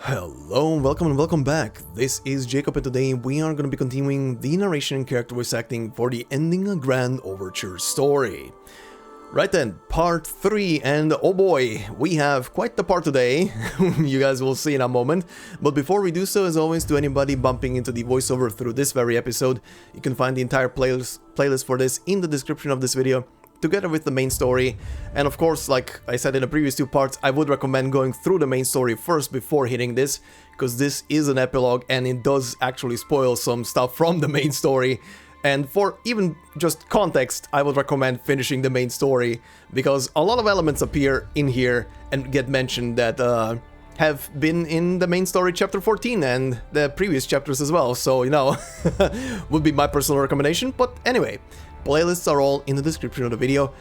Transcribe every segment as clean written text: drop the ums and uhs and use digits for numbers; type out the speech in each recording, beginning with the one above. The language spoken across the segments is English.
Hello, welcome and welcome back. This is Jacob and today we are going to be continuing the narration and character voice acting for the ending of Grand Overture story. Right then, part 3, and oh boy, we have quite the part today, you guys will see in a moment. But before we do so, as always, to anybody bumping into the voiceover through this very episode, you can find the entire playlist for this in the description of this video, together with the main story. And of course, like I said in the previous 2 parts, I would recommend going through the main story first before hitting this, because this is an epilogue and it does actually spoil some stuff from the main story. And for even just context, I would recommend finishing the main story, because a lot of elements appear in here and get mentioned that have been in the main story chapter 14 and the previous chapters as well, so you know, would be my personal recommendation. But anyway, playlists are all in the description of the video.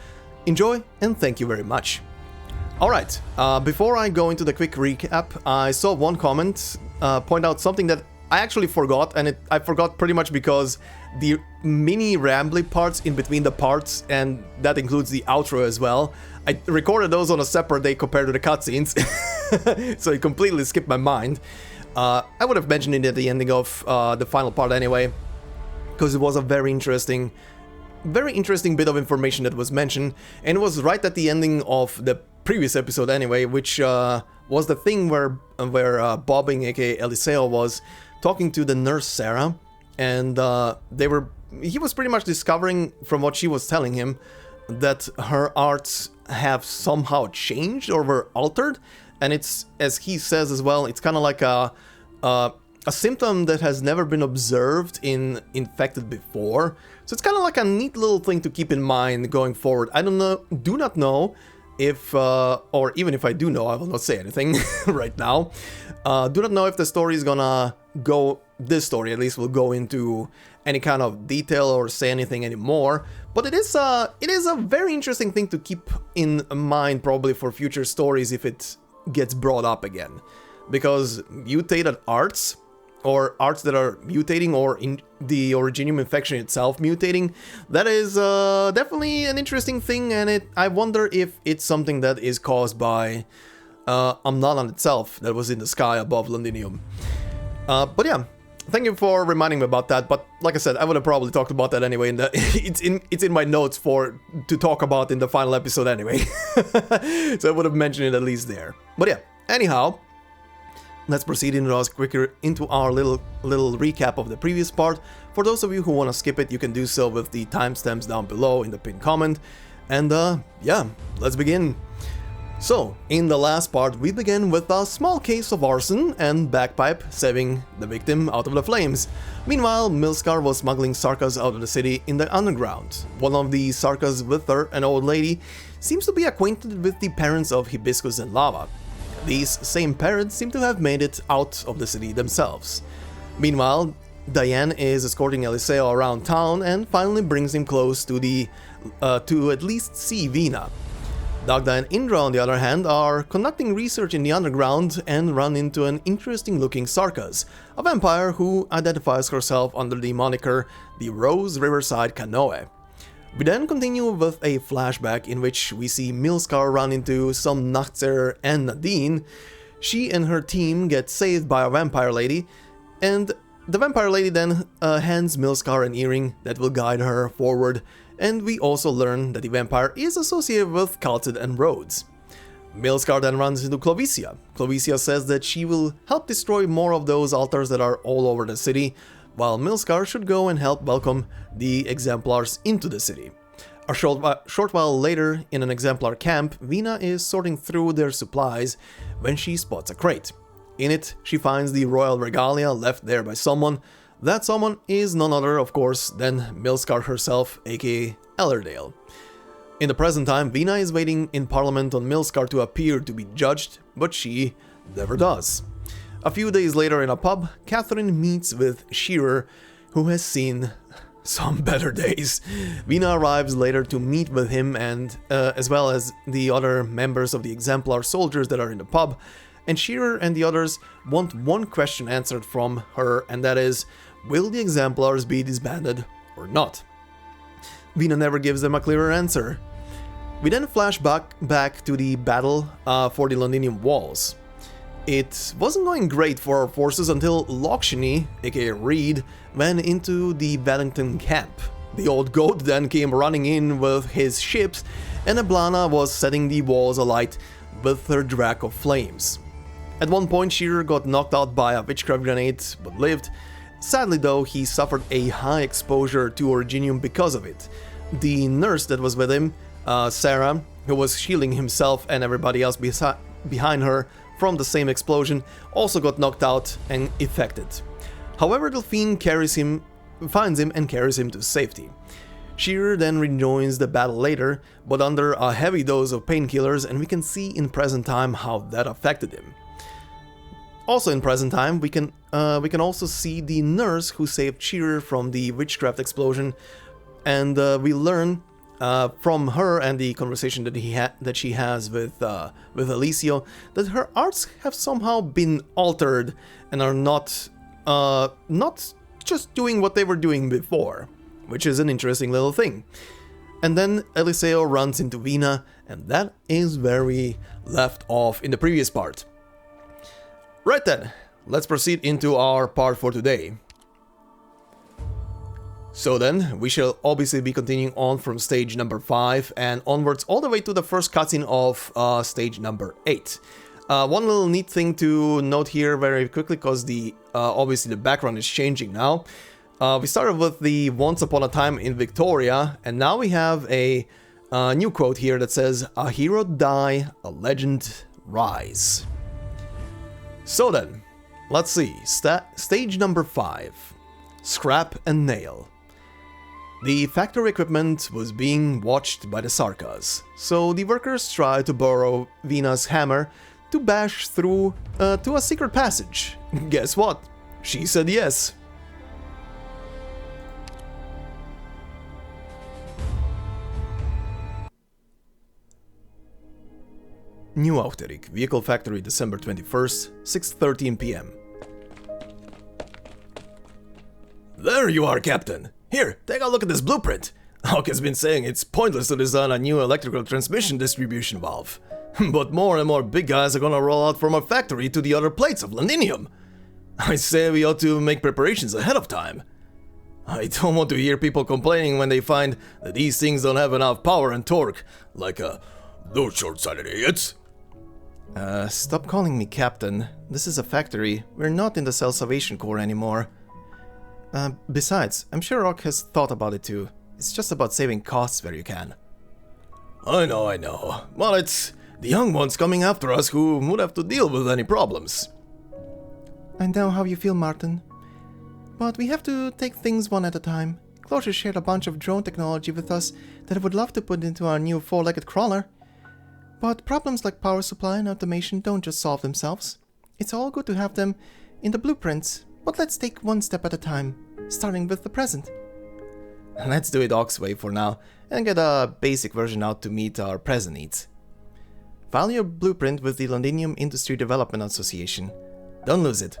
Enjoy and thank you very much. Alright, before I go into the quick recap, I saw one comment point out something that I actually forgot, and I forgot pretty much because the mini rambly parts in between the parts, and that includes the outro as well, I recorded those on a separate day compared to the cutscenes, so it completely skipped my mind. I would have mentioned it at the ending of the final part anyway, because it was a very interesting bit of information that was mentioned, and it was right at the ending of the previous episode anyway, which was the thing where Bobbing, aka Eliseo, was talking to the nurse Sarah, and he was pretty much discovering from what she was telling him that her arts have somehow changed or were altered, and it's, as he says as well, it's kind of like a symptom that has never been observed in infected before. So it's kind of like a neat little thing to keep in mind going forward. I do not know if, or even if I do know, I will not say anything right now. Do not know if the story is gonna go, this story at least, will go into any kind of detail or say anything anymore. But it is a very interesting thing to keep in mind probably for future stories if it gets brought up again. Because mutated arts, or arts that are mutating, or in the Originium infection itself mutating, that is definitely an interesting thing, and I wonder if it's something that is caused by Amnalan itself that was in the sky above Londinium. But yeah, thank you for reminding me about that. But like I said, I would have probably talked about that anyway. It's in my notes to talk about in the final episode anyway, so I would have mentioned it at least there. But yeah, anyhow. Let's proceed into our little recap of the previous part. For those of you who want to skip it, you can do so with the timestamps down below in the pinned comment. And yeah, let's begin. So, in the last part, we begin with a small case of arson and Bagpipe saving the victim out of the flames. Meanwhile, Milskar was smuggling Sarkaz out of the city in the underground. One of the Sarkaz with her, an old lady, seems to be acquainted with the parents of Hibiscus and Lava. These same parents seem to have made it out of the city themselves. Meanwhile, Diane is escorting Eliseo around town and finally brings him close to at least see Vina. Dagda and Indra, on the other hand, are conducting research in the underground and run into an interesting-looking Sarkaz, a vampire who identifies herself under the moniker the Rose Riverside Canoe. We then continue with a flashback in which we see Milskar run into some Nachtzer and Nadine. She and her team get saved by a vampire lady, and the vampire lady then hands Milskar an earring that will guide her forward, and we also learn that the vampire is associated with Kaltid and Rhodes. Milskar then runs into Clovicia. Clovicia says that she will help destroy more of those altars that are all over the city, while Milskar should go and help welcome the Exemplars into the city. A short while later, in an Exemplar camp, Vina is sorting through their supplies when she spots a crate. In it, she finds the royal regalia left there by someone. That someone is none other, of course, than Milskar herself, aka Ellerdale. In the present time, Vina is waiting in Parliament on Milskar to appear to be judged, but she never does. A few days later in a pub, Catherine meets with Shearer, who has seen some better days. Vina arrives later to meet with him and as well as the other members of the Exemplar soldiers that are in the pub, and Shearer and the others want one question answered from her, and that is, will the Exemplars be disbanded or not? Vina never gives them a clearer answer. We then flash back to the battle for the Londinium walls. It wasn't going great for our forces until Lakshmi, aka Reed, went into the Wellington camp. The old goat then came running in with his ships, and Ablana was setting the walls alight with her drag of flames. At one point, Shearer got knocked out by a witchcraft grenade, but lived. Sadly though, he suffered a high exposure to Originium because of it. The nurse that was with him, Sarah, who was shielding himself and everybody else behind her from the same explosion, also got knocked out and infected. However, Delphine finds him and carries him to safety. Shearer then rejoins the battle later, but under a heavy dose of painkillers, and we can see in present time how that affected him. Also in present time, we can also see the nurse who saved Shearer from the witchcraft explosion, and we learn from her and the conversation that she has with Alicio that her arts have somehow been altered and are not just doing what they were doing before, which is an interesting little thing. And then Eliseo runs into Vina, and that is where we left off in the previous part. Right then, let's proceed into our part for today. So then, we shall obviously be continuing on from stage number 5 and onwards all the way to the first cutscene of stage number 8. One little neat thing to note here very quickly, because obviously the background is changing now. We started with the Once Upon a Time in Victoria, and now we have a new quote here that says, "A hero die, a legend rise." So then, let's see, stage number 5, Scrap and Nail. The factory equipment was being watched by the Sarkaz, so the workers tried to borrow Vina's hammer to bash through to a secret passage. Guess what? She said yes. New Auterik, Vehicle Factory, December 21st, 6:13 p.m. There you are, Captain! Here, take a look at this blueprint! Hawk has been saying it's pointless to design a new electrical transmission distribution valve. But more and more big guys are gonna roll out from our factory to the other plates of Londinium. I say we ought to make preparations ahead of time. I don't want to hear people complaining when they find that these things don't have enough power and torque, like those short-sighted idiots. Stop calling me Captain. This is a factory. We're not in the Cell Salvation Corps anymore. Besides, I'm sure Rock has thought about it too. It's just about saving costs where you can. I know. Well, it's the young ones coming after us who would have to deal with any problems. I know how you feel, Martin. But we have to take things one at a time. Closure shared a bunch of drone technology with us that I would love to put into our new four-legged crawler. But problems like power supply and automation don't just solve themselves. It's all good to have them in the blueprints, but let's take one step at a time, starting with the present. Let's do it Ox way for now, and get a basic version out to meet our present needs. File your blueprint with the Londinium Industry Development Association. Don't lose it.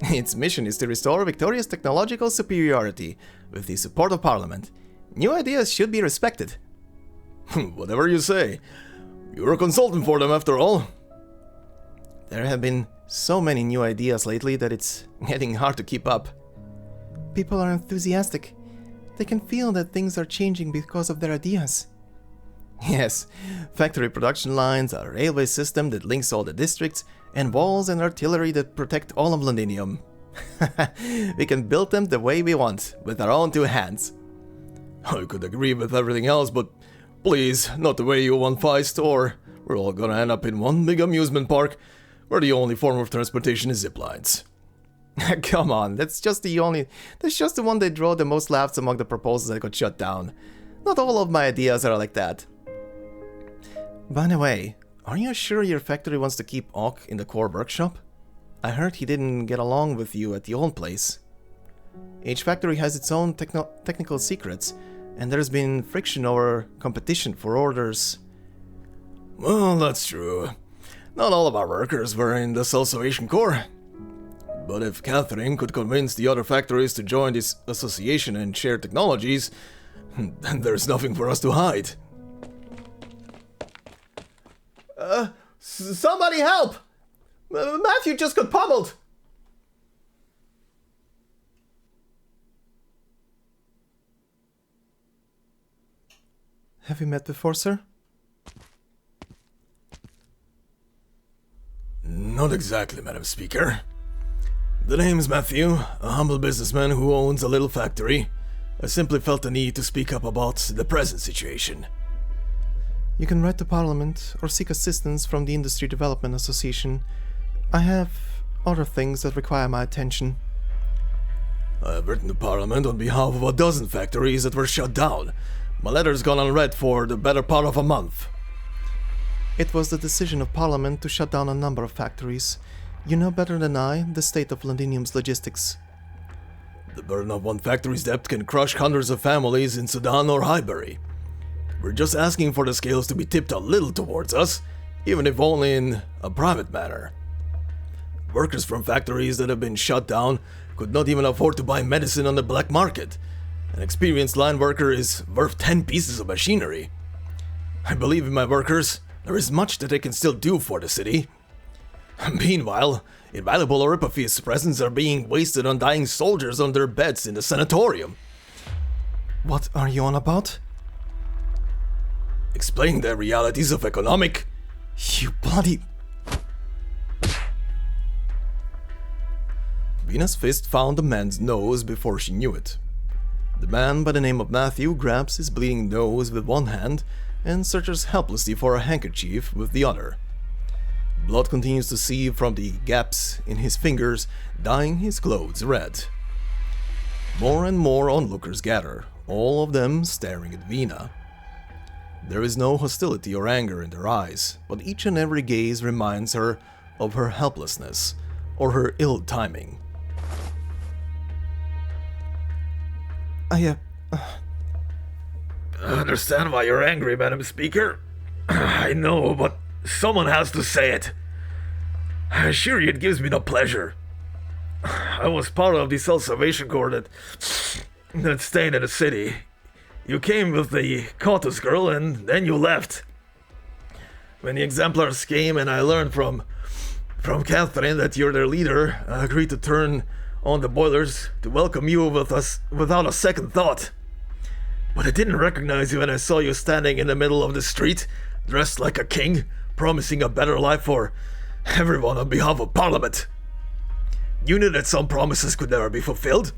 Its mission is to restore Victoria's technological superiority with the support of Parliament. New ideas should be respected. Whatever you say. You're a consultant for them after all. There have been so many new ideas lately that it's getting hard to keep up. People are enthusiastic. They can feel that things are changing because of their ideas. Yes, factory production lines, a railway system that links all the districts, and walls and artillery that protect all of Londinium. We can build them the way we want, with our own two hands. I could agree with everything else, but please, not the way you want Feist, or we're all gonna end up in one big amusement park where the only form of transportation is ziplines. Come on, that's just the one that drew the most laughs among the proposals that got shut down. Not all of my ideas are like that. By the way, are you sure your factory wants to keep Ock in the core workshop? I heard he didn't get along with you at the old place. Each factory has its own technical secrets, and there's been friction over competition for orders. Well, that's true. Not all of our workers were in the Cell Salvation Corps. But if Catherine could convince the other factories to join this association and share technologies, then there's nothing for us to hide. Somebody help! Matthew just got pummeled! Have we met before, sir? Not exactly, Madam Speaker. The name's Matthew, a humble businessman who owns a little factory. I simply felt the need to speak up about the present situation. You can write to Parliament or seek assistance from the Industry Development Association. I have other things that require my attention. I have written to Parliament on behalf of a dozen factories that were shut down. My letter's gone unread for the better part of a month. It was the decision of Parliament to shut down a number of factories. You know better than I the state of Londinium's logistics. The burden of one factory's debt can crush hundreds of families in Sudan or Highbury. We're just asking for the scales to be tipped a little towards us, even if only in a private manner. Workers from factories that have been shut down could not even afford to buy medicine on the black market. An experienced line worker is worth 10 pieces of machinery. I believe in my workers. There is much that they can still do for the city. Meanwhile, invaluable Oripath's presents are being wasted on dying soldiers on their beds in the sanatorium. What are you on about? Explaining the realities of economic... You bloody... Vina's fist found the man's nose before she knew it. The man by the name of Matthew grabs his bleeding nose with one hand and searches helplessly for a handkerchief with the other. Blood continues to seep from the gaps in his fingers, dyeing his clothes red. More and more onlookers gather, all of them staring at Vina. There is no hostility or anger in their eyes, but each and every gaze reminds her of her helplessness or her ill timing. I understand why you're angry, Madam Speaker. I know, but someone has to say it. I assure you it gives me no pleasure. I was part of the Salvation Corps that stayed in the city. You came with the Cautus girl and then you left. When the exemplars came and I learned from Catherine that you're their leader, I agreed to turn on the boilers to welcome you with us without a second thought. But I didn't recognize you when I saw you standing in the middle of the street, dressed like a king, promising a better life for everyone on behalf of Parliament. You knew that some promises could never be fulfilled.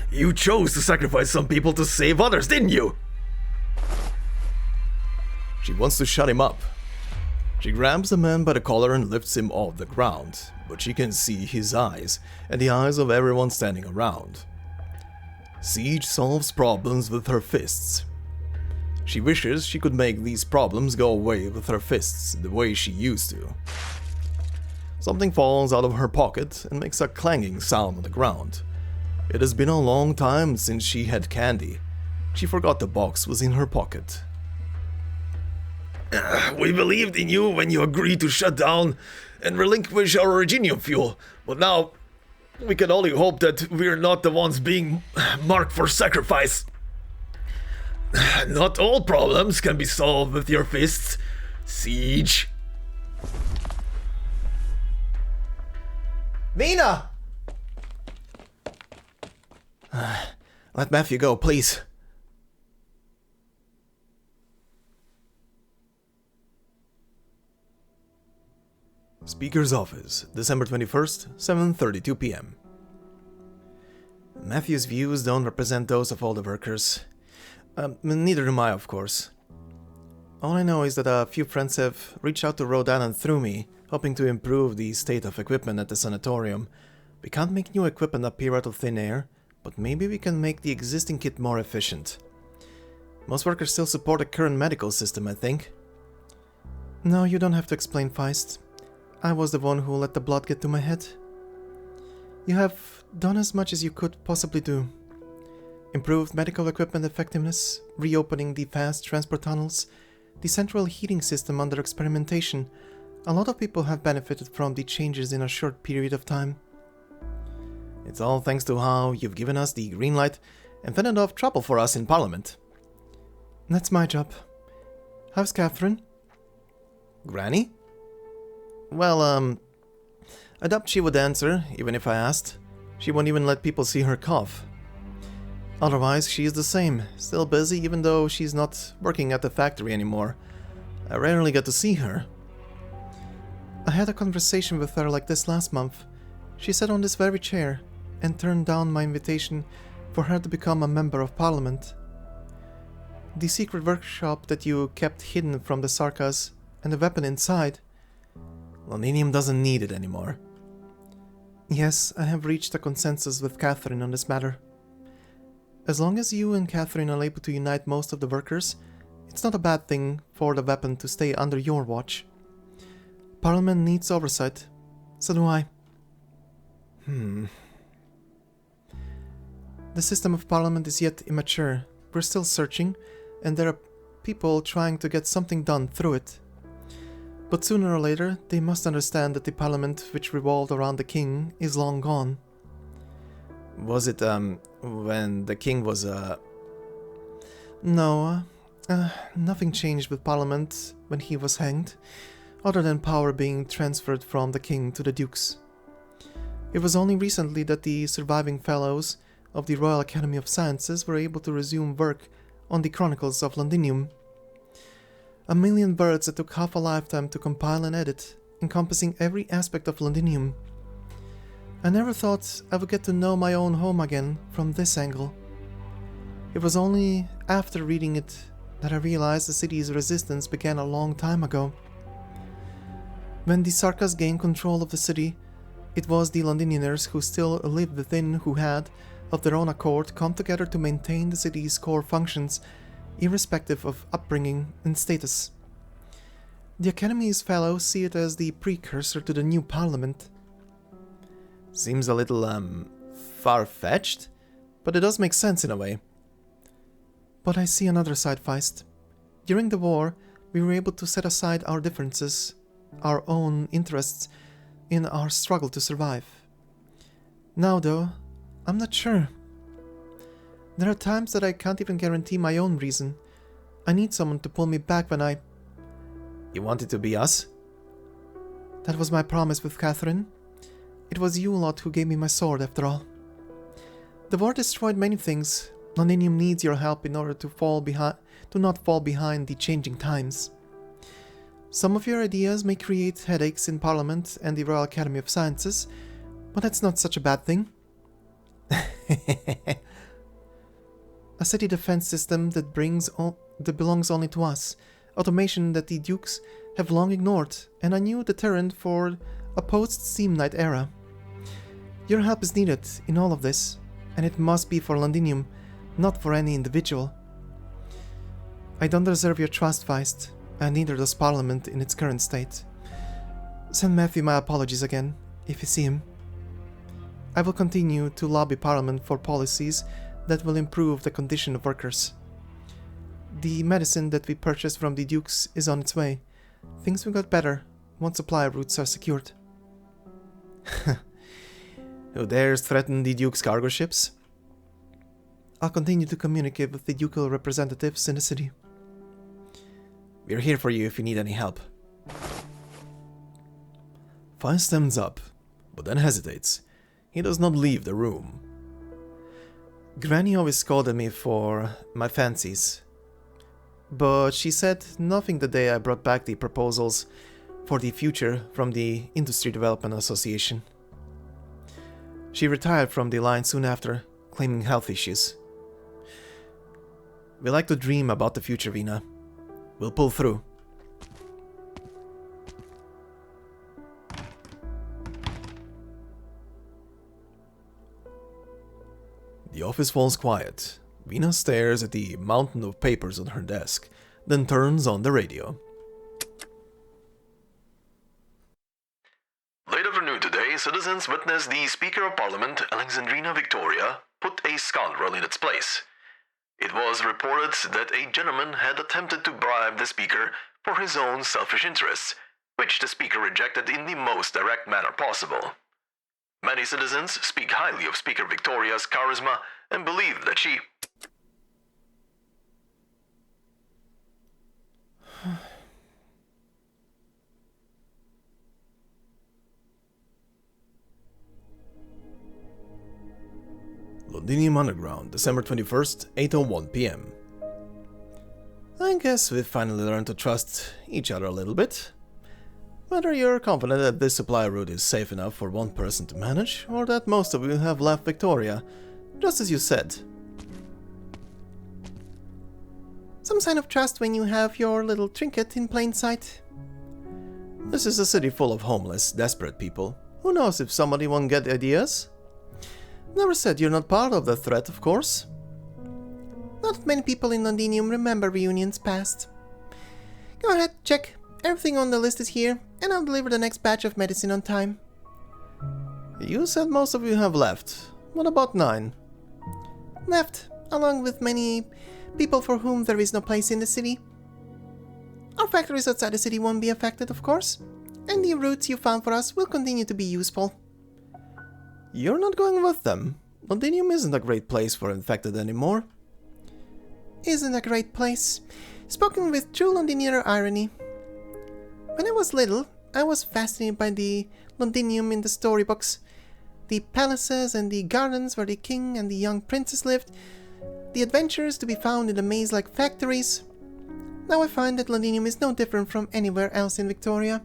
You chose to sacrifice some people to save others, didn't you? She wants to shut him up. She grabs the man by the collar and lifts him off the ground, but she can see his eyes and the eyes of everyone standing around. Siege solves problems with her fists. She wishes she could make these problems go away with her fists the way she used to. Something falls out of her pocket and makes a clanging sound on the ground. It has been a long time since she had candy. She forgot the box was in her pocket. We believed in you when you agreed to shut down and relinquish our originium fuel, but now we can only hope that we're not the ones being marked for sacrifice. Not all problems can be solved with your fists, Siege. Vina! Let Matthew go, please. Speaker's office, December 21st, 7:32 p.m. Matthew's views don't represent those of all the workers. Neither do I, of course. All I know is that a few friends have reached out to Rhode Island through me, hoping to improve the state of equipment at the sanatorium. We can't make new equipment appear out of thin air, but maybe we can make the existing kit more efficient. Most workers still support the current medical system, I think. No, you don't have to explain, Feist. I was the one who let the blood get to my head. You have done as much as you could possibly do. Improved medical equipment effectiveness, reopening the fast transport tunnels, the central heating system under experimentation. A lot of people have benefited from the changes in a short period of time. It's all thanks to how you've given us the green light and fended off trouble for us in Parliament. That's my job. How's Catherine? Granny? Well, I doubt she would answer, even if I asked. She won't even let people see her cough. Otherwise, she is the same, still busy even though she's not working at the factory anymore. I rarely get to see her. I had a conversation with her like this last month. She sat on this very chair and turned down my invitation for her to become a member of Parliament. The secret workshop that you kept hidden from the Sarkaz and the weapon inside. Londinium doesn't need it anymore. Yes, I have reached a consensus with Catherine on this matter. As long as you and Catherine are able to unite most of the workers, it's not a bad thing for the weapon to stay under your watch. Parliament needs oversight. So do I. The system of Parliament is yet immature. We're still searching, and there are people trying to get something done through it. But sooner or later, they must understand that the Parliament which revolved around the king is long gone. Was it, when the king was, No, nothing changed with Parliament when he was hanged, other than power being transferred from the king to the dukes. It was only recently that the surviving fellows of the Royal Academy of Sciences were able to resume work on the Chronicles of Londinium. 1,000,000 words that took half a lifetime to compile and edit, encompassing every aspect of Londinium. I never thought I would get to know my own home again from this angle. It was only after reading it that I realized the city's resistance began a long time ago. When the Sarkaz gained control of the city, it was the Londinians who still lived within who had, of their own accord, come together to maintain the city's core functions, irrespective of upbringing and status. The Academy's fellows see it as the precursor to the new Parliament. Seems a little, far-fetched, but it does make sense in a way. But I see another side, Feist. During the war, we were able to set aside our differences, our own interests, in our struggle to survive. Now, though, I'm not sure. There are times that I can't even guarantee my own reason. I need someone to pull me back when I... You want it to be us? That was my promise with Catherine. It was you lot who gave me my sword, after all. The war destroyed many things. Londinium needs your help in order to not fall behind the changing times. Some of your ideas may create headaches in Parliament and the Royal Academy of Sciences, but that's not such a bad thing. A city defense system that belongs only to us, automation that the Dukes have long ignored, and a new deterrent for a post-Steam Knight era. Your help is needed in all of this, and it must be for Londinium, not for any individual. I don't deserve your trust, Feist, and neither does Parliament in its current state. Send Matthew my apologies again, if you see him. I will continue to lobby Parliament for policies that will improve the condition of workers. The medicine that we purchased from the Dukes is on its way. Things will get better once supply routes are secured. Who dares threaten the Duke's cargo ships? I'll continue to communicate with the ducal representatives in the city. We're here for you if you need any help. Feist stands up, but then hesitates. He does not leave the room. Granny always scolded me for my fancies, but she said nothing the day I brought back the proposals for the future from the Industry Development Association. She retired from the line soon after, claiming health issues. We like to dream about the future, Vina. We'll pull through. The office falls quiet. Vina stares at the mountain of papers on her desk, then turns on the radio. Late afternoon today, citizens witnessed the Speaker of Parliament, Alexandrina Victoria, put a scoundrel in its place. It was reported that a gentleman had attempted to bribe the Speaker for his own selfish interests, which the Speaker rejected in the most direct manner possible. Many citizens speak highly of Speaker Victoria's charisma and believe that she... Londinium Underground, December 21st, 8:01 p.m. I guess we've finally learned to trust each other a little bit. Whether you're confident that this supply route is safe enough for one person to manage, or that most of you have left Victoria, just as you said. Some sign of trust when you have your little trinket in plain sight. This is a city full of homeless, desperate people. Who knows if somebody won't get ideas? Never said you're not part of the threat, of course. Not many people in Londinium remember reunions past. Go ahead, check. Everything on the list is here, and I'll deliver the next batch of medicine on time. You said most of you have left. What about 9? Left, along with many people for whom there is no place in the city. Our factories outside the city won't be affected, of course, and the routes you found for us will continue to be useful. You're not going with them. Londinium isn't a great place for infected anymore. Isn't a great place. Spoken with true Londinian irony. When I was little, I was fascinated by the Londinium in the storybooks. The palaces and the gardens where the king and the young princess lived. The adventures to be found in the maze-like factories. Now I find that Londinium is no different from anywhere else in Victoria.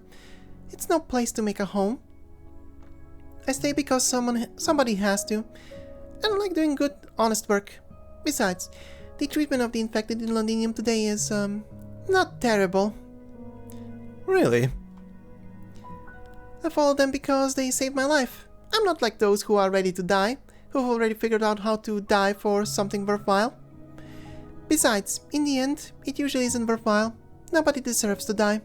It's no place to make a home. I stay because somebody has to. And I like doing good, honest work. Besides, the treatment of the infected in Londinium today is, not terrible. Really? I follow them because they saved my life. I'm not like those who are ready to die, who've already figured out how to die for something worthwhile. Besides, in the end, it usually isn't worthwhile. Nobody deserves to die.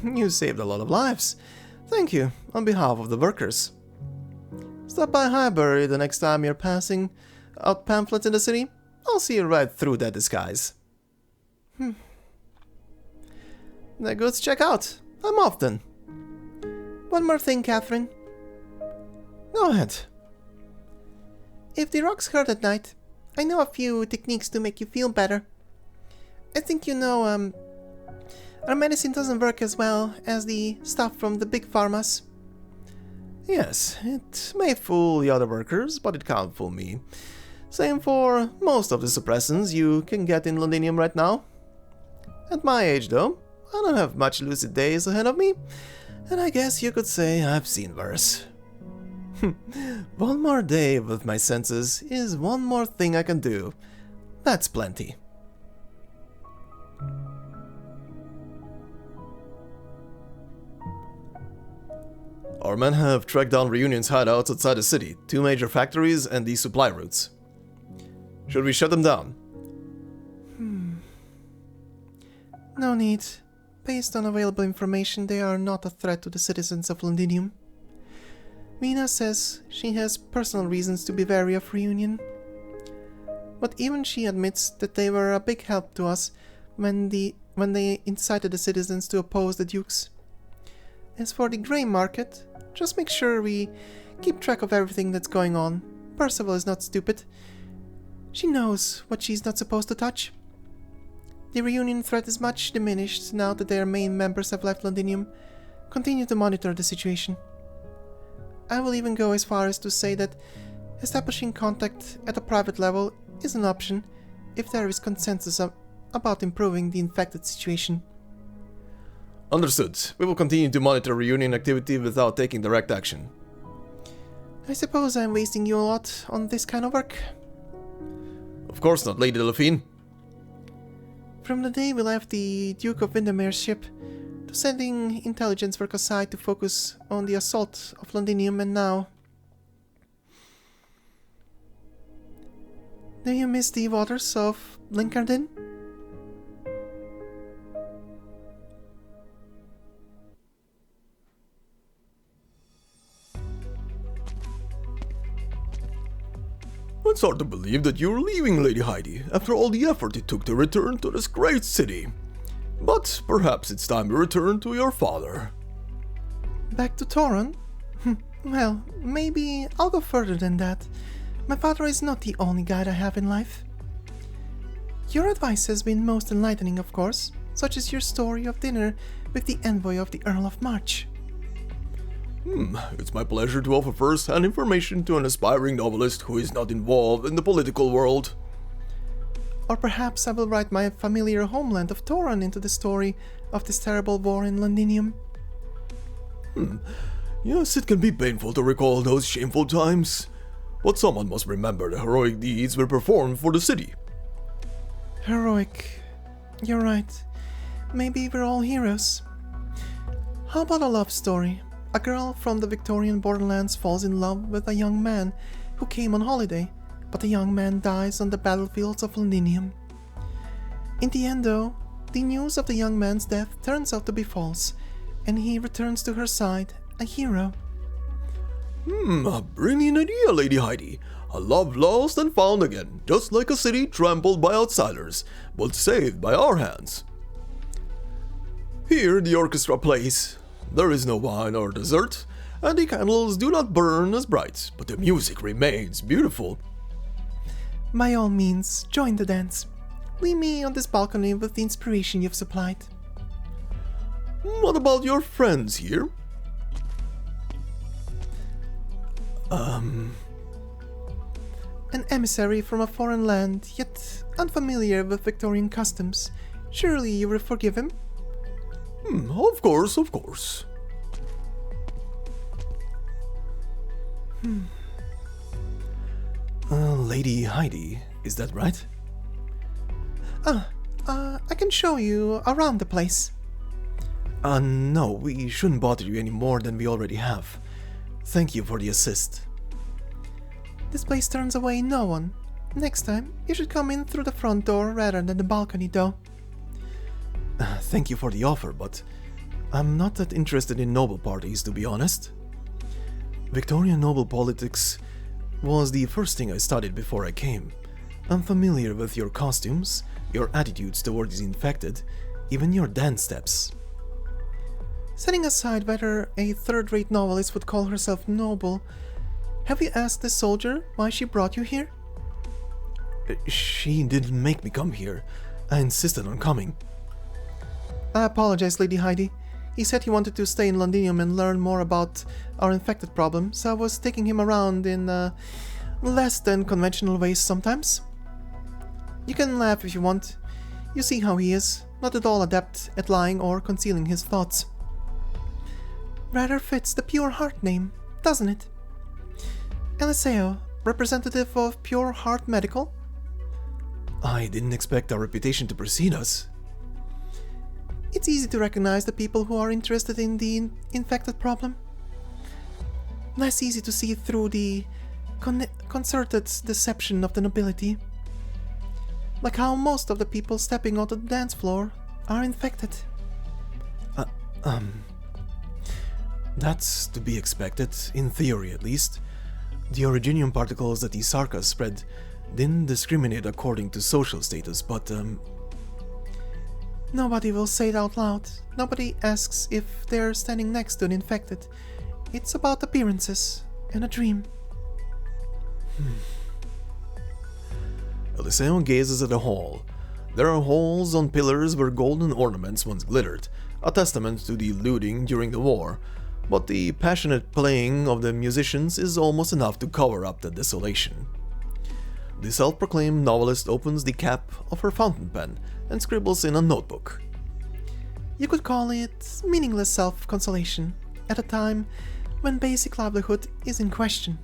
You saved a lot of lives. Thank you, on behalf of the workers. Stop by Highbury the next time you're passing out pamphlets in the city. I'll see you right through that disguise. The goods check out. I'm off then. One more thing, Catherine. Go ahead. If the rocks hurt at night, I know a few techniques to make you feel better. I think you know, our medicine doesn't work as well as the stuff from the big pharmas. Yes, it may fool the other workers, but it can't fool me. Same for most of the suppressants you can get in Londinium right now. At my age, though, I don't have much lucid days ahead of me, and I guess you could say I've seen worse. One more day with my senses is one more thing I can do. That's plenty. Our men have tracked down Reunion's hideouts outside the city, 2 major factories and the supply routes. Should we shut them down? No need. Based on available information, they are not a threat to the citizens of Londinium. Vina says she has personal reasons to be wary of Reunion. But even she admits that they were a big help to us when they incited the citizens to oppose the dukes. As for the grey market, just make sure we keep track of everything that's going on. Percival is not stupid. She knows what she's not supposed to touch. The Reunion threat is much diminished now that their main members have left Londinium. Continue to monitor the situation. I will even go as far as to say that establishing contact at a private level is an option if there is consensus about improving the infected situation. Understood. We will continue to monitor Reunion activity without taking direct action. I suppose I'm wasting you a lot on this kind of work. Of course not, Lady Delphine. From the day we left the Duke of Windermere's ship, to sending intelligence work aside to focus on the assault of Londinium, and now... Do you miss the waters of Lincoln? It's hard to believe that you're leaving, Lady Heidi, after all the effort it took to return to this great city. But perhaps it's time to return to your father. Back to Toron? Well, maybe I'll go further than that. My father is not the only guide I have in life. Your advice has been most enlightening, of course, such as your story of dinner with the envoy of the Earl of March. It's my pleasure to offer first-hand information to an aspiring novelist who is not involved in the political world. Or perhaps I will write my familiar homeland of Toran into the story of this terrible war in Londinium. Yes, it can be painful to recall those shameful times, but someone must remember the heroic deeds were performed for the city. Heroic. You're right. Maybe we're all heroes. How about a love story? A girl from the Victorian borderlands falls in love with a young man who came on holiday, but the young man dies on the battlefields of Londinium. In the end, though, the news of the young man's death turns out to be false, and he returns to her side, a hero. A brilliant idea, Lady Heidi. A love lost and found again, just like a city trampled by outsiders, but saved by our hands. Here the orchestra plays. There is no wine or dessert, and the candles do not burn as bright, but the music remains beautiful. By all means, join the dance. Leave me on this balcony with the inspiration you've supplied. What about your friends here? An emissary from a foreign land, yet unfamiliar with Victorian customs. Surely you will forgive him? Of course, of course. Lady Heidi, is that right? I can show you around the place. No, we shouldn't bother you any more than we already have. Thank you for the assist. This place turns away no one. Next time, you should come in through the front door rather than the balcony, though. Thank you for the offer, but I'm not that interested in noble parties, to be honest. Victorian noble politics was the first thing I studied before I came. I'm familiar with your costumes, your attitudes towards the infected, even your dance steps. Setting aside whether a third-rate novelist would call herself noble, have you asked this soldier why she brought you here? She didn't make me come here. I insisted on coming. I apologize, Lady Heidi. He said he wanted to stay in Londinium and learn more about our infected problem, so I was taking him around in less than conventional ways sometimes. You can laugh if you want. You see how he is, not at all adept at lying or concealing his thoughts. Rather fits the Pure Heart name, doesn't it? Eliseo, representative of Pure Heart Medical? I didn't expect our reputation to precede us. It's easy to recognize the people who are interested in the infected problem. Less easy to see through the concerted deception of the nobility. Like how most of the people stepping onto the dance floor are infected. That's to be expected, in theory at least. The originium particles that the Sarkaz spread didn't discriminate according to social status, but Nobody will say it out loud. Nobody asks if they're standing next to an infected. It's about appearances and a dream. Eliseo gazes at the hall. There are holes on pillars where golden ornaments once glittered, a testament to the looting during the war, but the passionate playing of the musicians is almost enough to cover up the desolation. The self-proclaimed novelist opens the cap of her fountain pen and scribbles in a notebook. You could call it meaningless self-consolation at a time when basic livelihood is in question.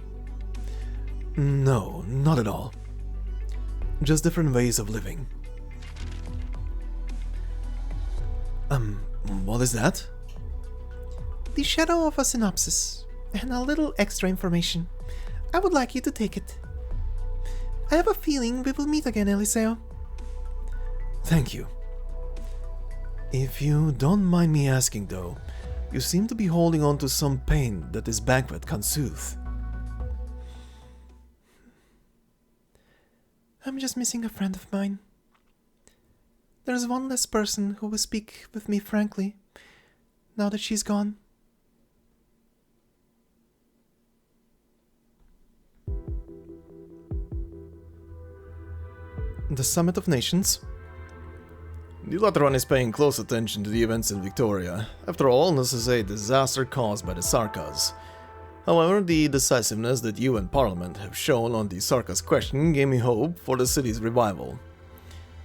No, not at all. Just different ways of living. What is that? The shadow of a synopsis and a little extra information. I would like you to take it. I have a feeling we will meet again, Eliseo. Thank you. If you don't mind me asking though, you seem to be holding on to some pain that this banquet can soothe. I'm just missing a friend of mine. There's one less person who will speak with me frankly, now that she's gone. The Summit of Nations. The Lateran is paying close attention to the events in Victoria. After all, this is a disaster caused by the Sarkaz. However, the decisiveness that you and Parliament have shown on the Sarkaz question gave me hope for the city's revival.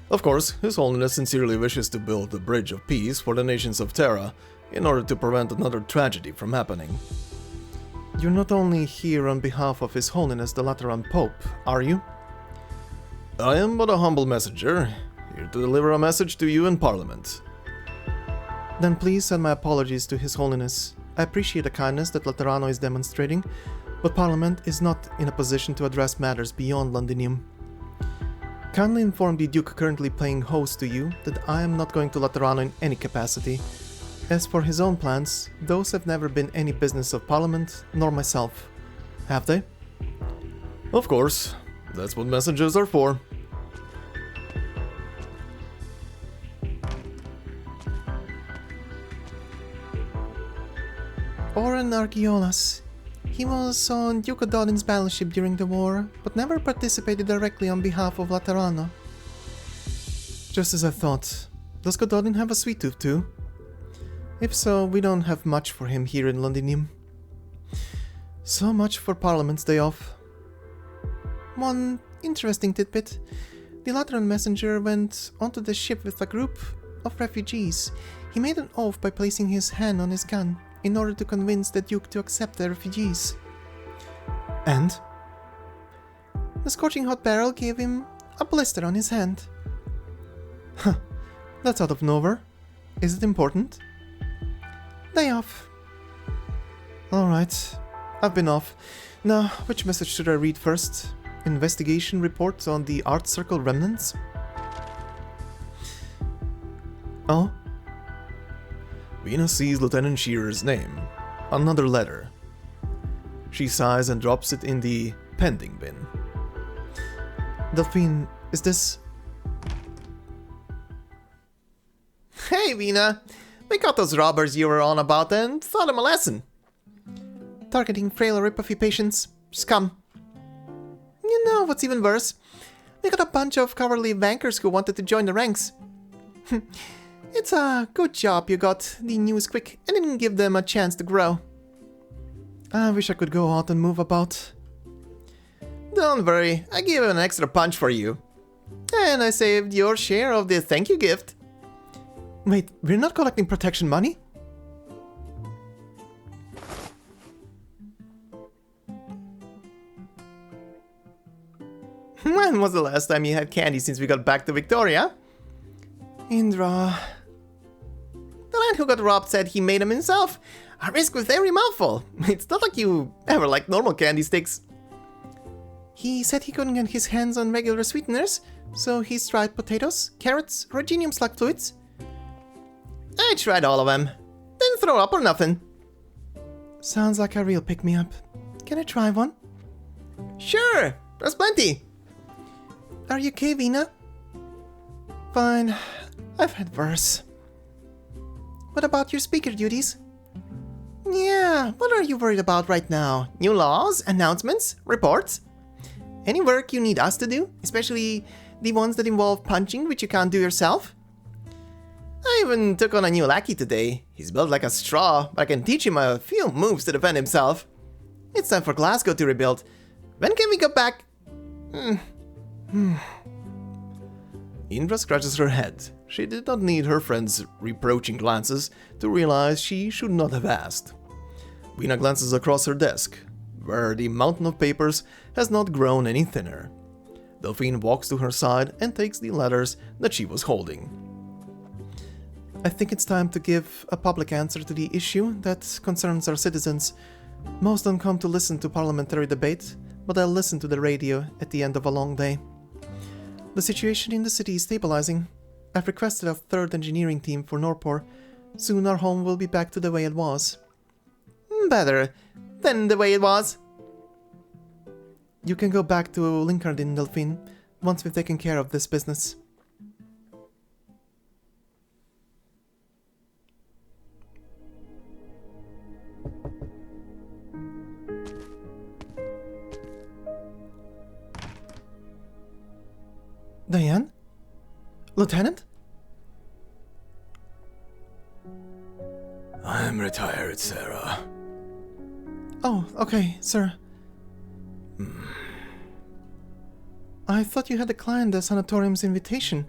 Of course, His Holiness sincerely wishes to build a bridge of peace for the nations of Terra in order to prevent another tragedy from happening. You're not only here on behalf of His Holiness the Lateran Pope, are you? I am but a humble messenger, here to deliver a message to you and Parliament. Then please send my apologies to His Holiness. I appreciate the kindness that Laterano is demonstrating, but Parliament is not in a position to address matters beyond Londinium. Kindly inform the Duke currently playing host to you that I am not going to Laterano in any capacity. As for his own plans, those have never been any business of Parliament, nor myself. Have they? Of course, that's what messengers are for. Oren Argiolas. He was on Duke Ododin's battleship during the war, but never participated directly on behalf of Laterano. Just as I thought. Does Gododin have a sweet tooth too? If so, we don't have much for him here in Londinium. So much for Parliament's day off. One interesting tidbit. The Lateran messenger went onto the ship with a group of refugees. He made an oath by placing his hand on his gun in order to convince the Duke to accept the refugees. And? The scorching hot barrel gave him a blister on his hand. Huh, that's out of nowhere. Is it important? Day off. Alright, I've been off. Now, which message should I read first? Investigation report on the Art Circle remnants? Oh? Vina sees Lieutenant Shearer's name. Another letter. She sighs and drops it in the pending bin. Delphine, is this... Hey, Vina! We got those robbers you were on about and taught them a lesson. Targeting frail or ripoffy patients. Scum. You know what's even worse? We got a bunch of cowardly bankers who wanted to join the ranks. It's a good job you got the news quick and didn't give them a chance to grow. I wish I could go out and move about. Don't worry, I gave an extra punch for you. And I saved your share of the thank you gift. Wait, we're not collecting protection money? When was the last time you had candy since we got back to Victoria? Indra... The lad who got robbed said he made them himself. A risk with every mouthful. It's not like you ever liked normal candy sticks. He said he couldn't get his hands on regular sweeteners, so he's tried potatoes, carrots, rogenium slug fluids. I tried all of them. Didn't throw up or nothing. Sounds like a real pick-me-up. Can I try one? Sure, there's plenty. Are you okay, Vina? Fine. I've had worse. What about your speaker duties? Yeah, what are you worried about right now? New laws, announcements, reports? Any work you need us to do, especially the ones that involve punching, which you can't do yourself? I even took on a new lackey today. He's built like a straw, but I can teach him a few moves to defend himself. It's time for Glasgow to rebuild. When can we go back? Indra scratches her head. She did not need her friend's reproaching glances to realize she should not have asked. Vina glances across her desk, where the mountain of papers has not grown any thinner. Delphine walks to her side and takes the letters that she was holding. I think it's time to give a public answer to the issue that concerns our citizens. Most don't come to listen to parliamentary debate, but they'll listen to the radio at the end of a long day. The situation in the city is stabilizing. I've requested a third engineering team for Norpor. Soon our home will be back to the way it was. Better than the way it was. You can go back to Linkardin, Delphine, once we've taken care of this business. Diane? Lieutenant? I'm retired, Sarah. Oh, okay, sir. I thought you had declined the sanatorium's invitation.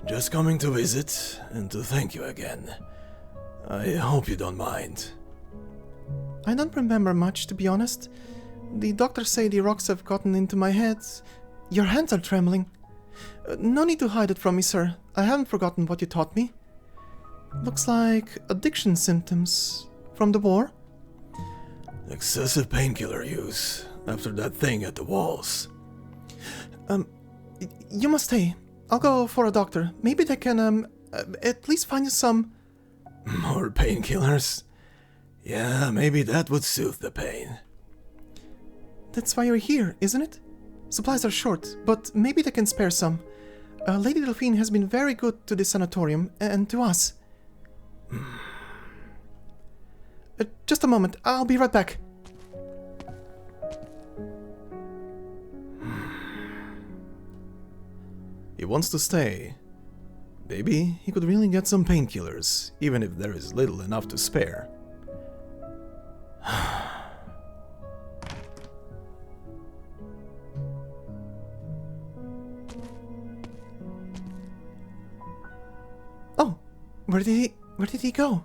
Just coming to visit and to thank you again. I hope you don't mind. I don't remember much, to be honest. The doctors say the rocks have gotten into my head. Your hands are trembling. No need to hide it from me, sir. I haven't forgotten what you taught me. Looks like addiction symptoms from the war. Excessive painkiller use after that thing at the walls. You must stay. I'll go for a doctor. Maybe they can, at least find you some... More painkillers? Yeah, maybe that would soothe the pain. That's why you're here, isn't it? Supplies are short, but maybe they can spare some. Lady Delphine has been very good to the sanatorium, and to us. Just a moment, I'll be right back. He wants to stay. Maybe he could really get some painkillers, even if there is little enough to spare. Oh, where did he go?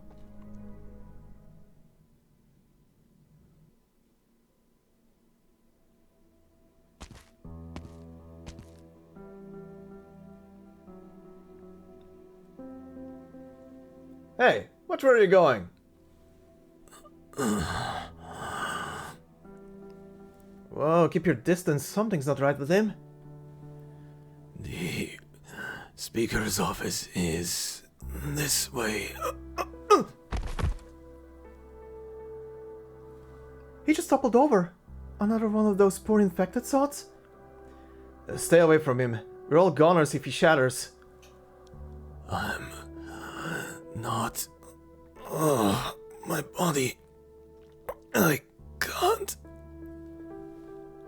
Hey, which way are you going? Whoa, keep your distance. Something's not right with him. The speaker's office is this way. He just toppled over. Another one of those poor infected sorts? Stay away from him. We're all goners if he shatters. I'm not... my body... I can't...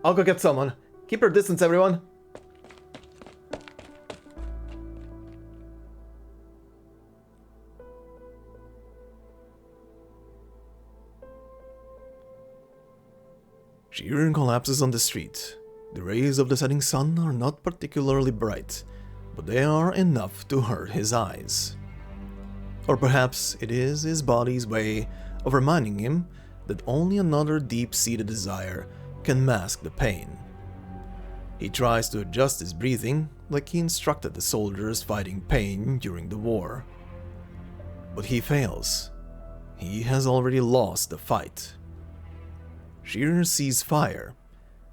I'll go get someone. Keep your distance, everyone. Sheeran collapses on the street. The rays of the setting sun are not particularly bright, but they are enough to hurt his eyes. Or perhaps it is his body's way of reminding him that only another deep-seated desire can mask the pain. He tries to adjust his breathing like he instructed the soldiers fighting pain during the war. But he fails. He has already lost the fight. Shearer sees fire.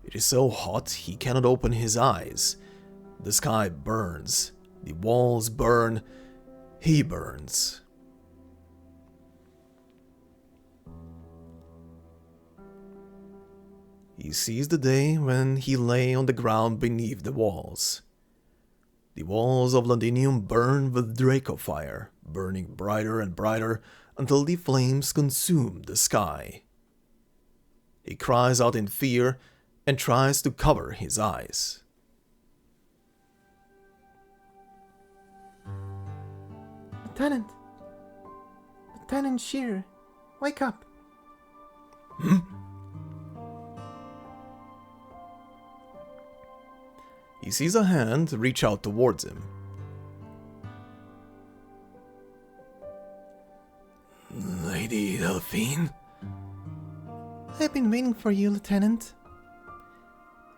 It is so hot he cannot open his eyes. The sky burns. The walls burn. He burns. He sees the day when he lay on the ground beneath the walls. The walls of Londinium burn with Draco fire, burning brighter and brighter until the flames consume the sky. He cries out in fear and tries to cover his eyes. Lieutenant! Lieutenant Shearer, wake up! He sees a hand reach out towards him. Lady Delphine? I've been waiting for you, Lieutenant.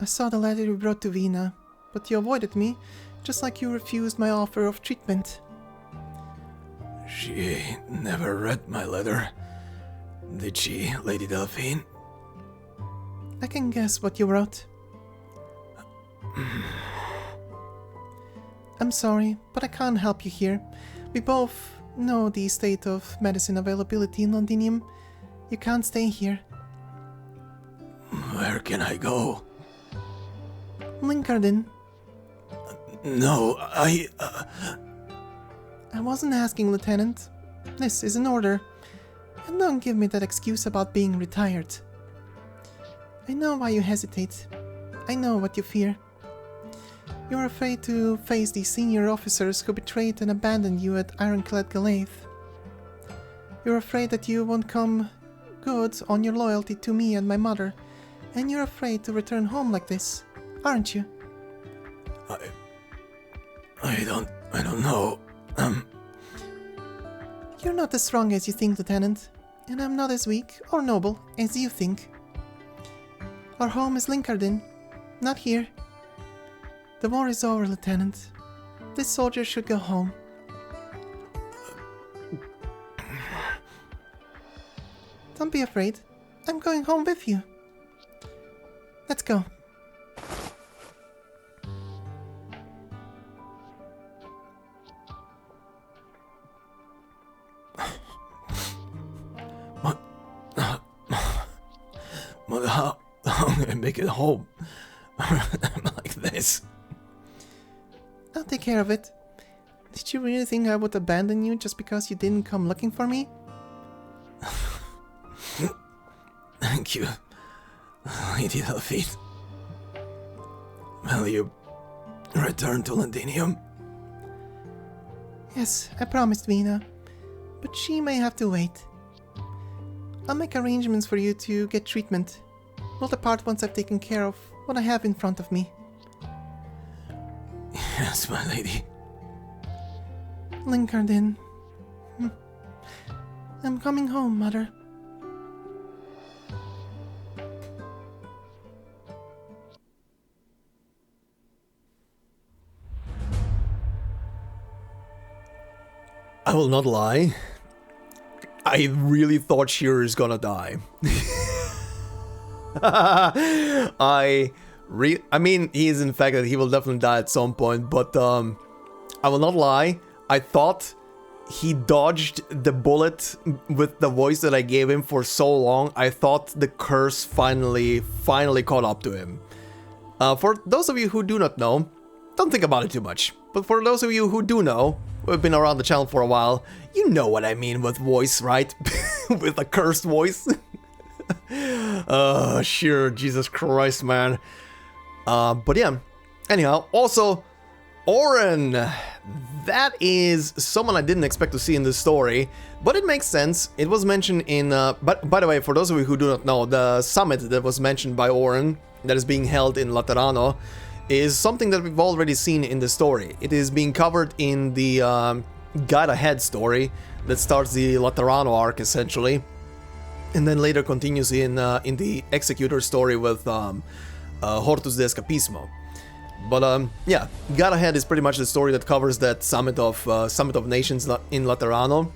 I saw the letter you brought to Vina, but you avoided me, just like you refused my offer of treatment. She never read my letter. Did she, Lady Delphine? I can guess what you wrote. I'm sorry, but I can't help you here. We both know the state of medicine availability in Londinium. You can't stay here. Where can I go? Lincoln. No, I wasn't asking, Lieutenant. This is an order. And don't give me that excuse about being retired. I know why you hesitate. I know what you fear. You're afraid to face the senior officers who betrayed and abandoned you at Ironclad Galath. You're afraid that you won't come good on your loyalty to me and my mother, and you're afraid to return home like this, aren't you? I don't know. You're not as strong as you think, Lieutenant, and I'm not as weak or noble as you think. Our home is Linkardin, not here. The war is over, Lieutenant. This soldier should go home. Don't be afraid. I'm going home with you. Let's go. But how can I make it home like this? I'll take care of it. Did you really think I would abandon you just because you didn't come looking for me? Thank you, Lady Delphine. Will you return to Londinium? Yes, I promised Vina, but she may have to wait. I'll make arrangements for you to get treatment. We'll depart once I've taken care of what I have in front of me. Yes, my lady. Linkardin. I'm coming home, Mother. I will not lie. I really thought Shearer's gonna die. I mean, he is infected, he will definitely die at some point, but I will not lie, I thought he dodged the bullet with the voice that I gave him for so long. I thought the curse finally caught up to him. For those of you who do not know, don't think about it too much. But for those of you who do know, who have been around the channel for a while, you know what I mean with voice, right? With a cursed voice. Sure, Jesus Christ, man. But yeah, anyhow, also, Oren. That is someone I didn't expect to see in this story, but it makes sense. It was mentioned in, but by the way, for those of you who do not know, the summit that was mentioned by Oren, that is being held in Laterano, is something that we've already seen in the story. It is being covered in the Guide Ahead story that starts the Laterano arc, essentially, and then later continues in the Executor story with Hortus de Escapismo. But yeah, Guide Ahead is pretty much the story that covers that Summit of Nations in Laterano.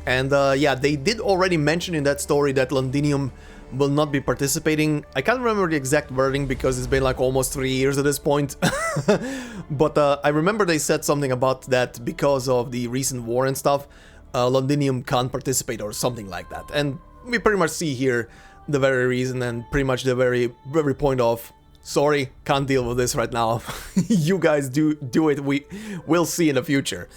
And yeah, they did already mention in that story that Londinium will not be participating. I can't remember the exact wording because it's been like almost 3 years at this point. But I remember they said something about that because of the recent war and stuff. Londinium can't participate or something like that. And we pretty much see here the very reason and pretty much the very point of, sorry, can't deal with this right now. You guys do it, we'll see in the future.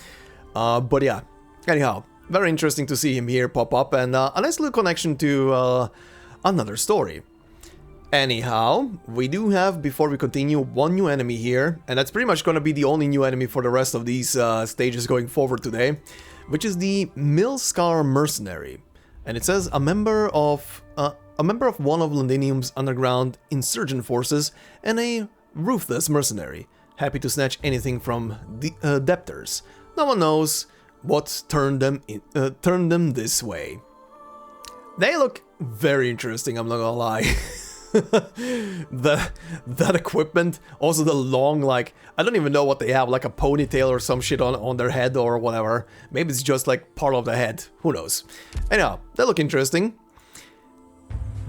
But yeah, anyhow, very interesting to see him here pop up, and a nice little connection to another story. Anyhow, we do have, before we continue, one new enemy here, and that's pretty much going to be the only new enemy for the rest of these stages going forward today, which is the Milscar Mercenary. And it says a member of one of Londinium's underground insurgent forces and a ruthless mercenary, happy to snatch anything from the debtors. No one knows what turned them this way. They look very interesting, I'm not gonna lie. That equipment, also the long, like, I don't even know what they have, like a ponytail or some shit on their head or whatever. Maybe it's just like part of the head, who knows. Anyhow, they look interesting.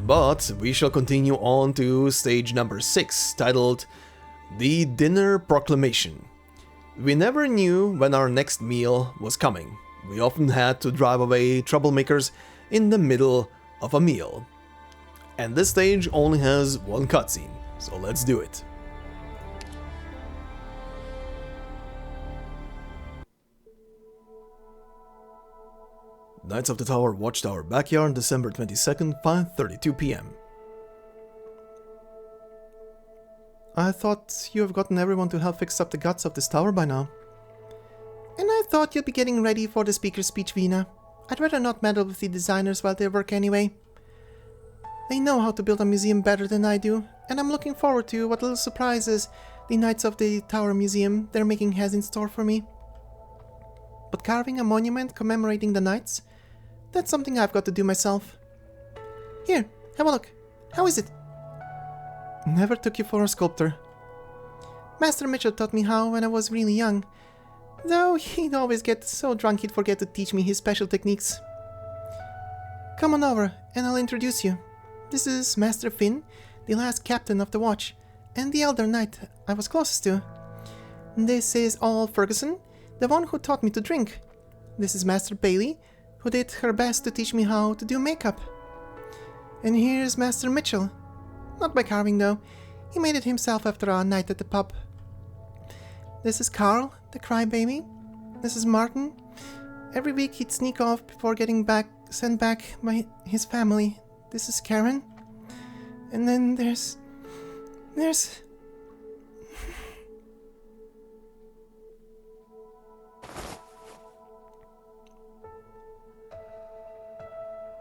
But we shall continue on to stage number 6, titled The Dinner Proclamation. We never knew when our next meal was coming. We often had to drive away troublemakers in the middle of a meal. And this stage only has one cutscene, so let's do it. Knights of the Tower Watchtower Backyard, December 22nd, 5:32 p.m. I thought you have gotten everyone to help fix up the guts of this tower by now. And I thought you'd be getting ready for the speaker's speech, Vina. I'd rather not meddle with the designers while they work anyway. They know how to build a museum better than I do, and I'm looking forward to what little surprises the Knights of the Tower Museum they're making has in store for me. But carving a monument commemorating the Knights? That's something I've got to do myself. Here, have a look. How is it? Never took you for a sculptor. Master Mitchell taught me how when I was really young, though he'd always get so drunk he'd forget to teach me his special techniques. Come on over, and I'll introduce you. This is Master Finn, the last captain of the watch, and the elder knight I was closest to. This is All Ferguson, the one who taught me to drink. This is Master Bailey, who did her best to teach me how to do makeup. And here's Master Mitchell. Not by carving though, he made it himself after a night at the pub. This is Carl, the crybaby. This is Martin. Every week he'd sneak off before getting sent back by his family. This is Karen. And then there's...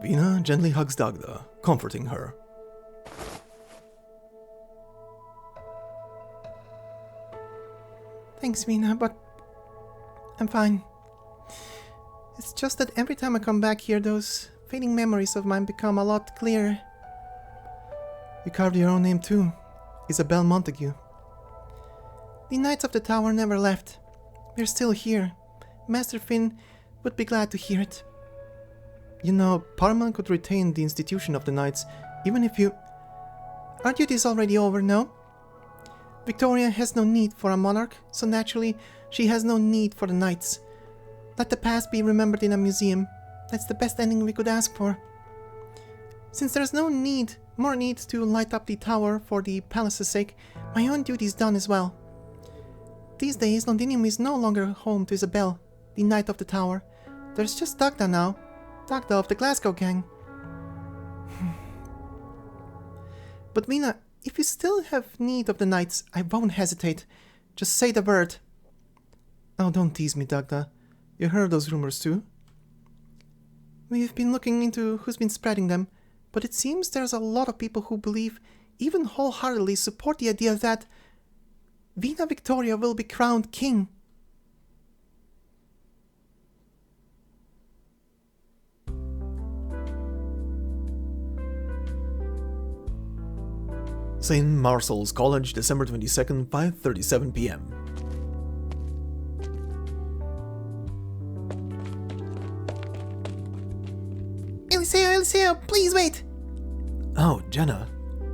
Vina gently hugs Dagda, comforting her. Thanks, Vina, but I'm fine. It's just that every time I come back here, those fading memories of mine become a lot clearer. You carved your own name too, Isabel Montague. The Knights of the Tower never left. They're still here. Master Finn would be glad to hear it. You know, Parliament could retain the institution of the Knights, even if you... Our duty's already over, no? Victoria has no need for a monarch, so naturally she has no need for the Knights. Let the past be remembered in a museum. That's the best ending we could ask for. Since there's no more need to light up the tower for the palace's sake, my own duty's done as well. These days, Londinium is no longer home to Isabel, the Knight of the Tower. There's just Dagda now. Dagda of the Glasgow gang. But Vina, if you still have need of the Knights, I won't hesitate. Just say the word. Oh, don't tease me, Dagda. You heard those rumors too? We've been looking into who's been spreading them, but it seems there's a lot of people who believe, even wholeheartedly support the idea that Vina Victoria will be crowned king. St. Marcel's College, December 22nd, 5:37 p.m. Eliseo, please wait! Oh, Jenna.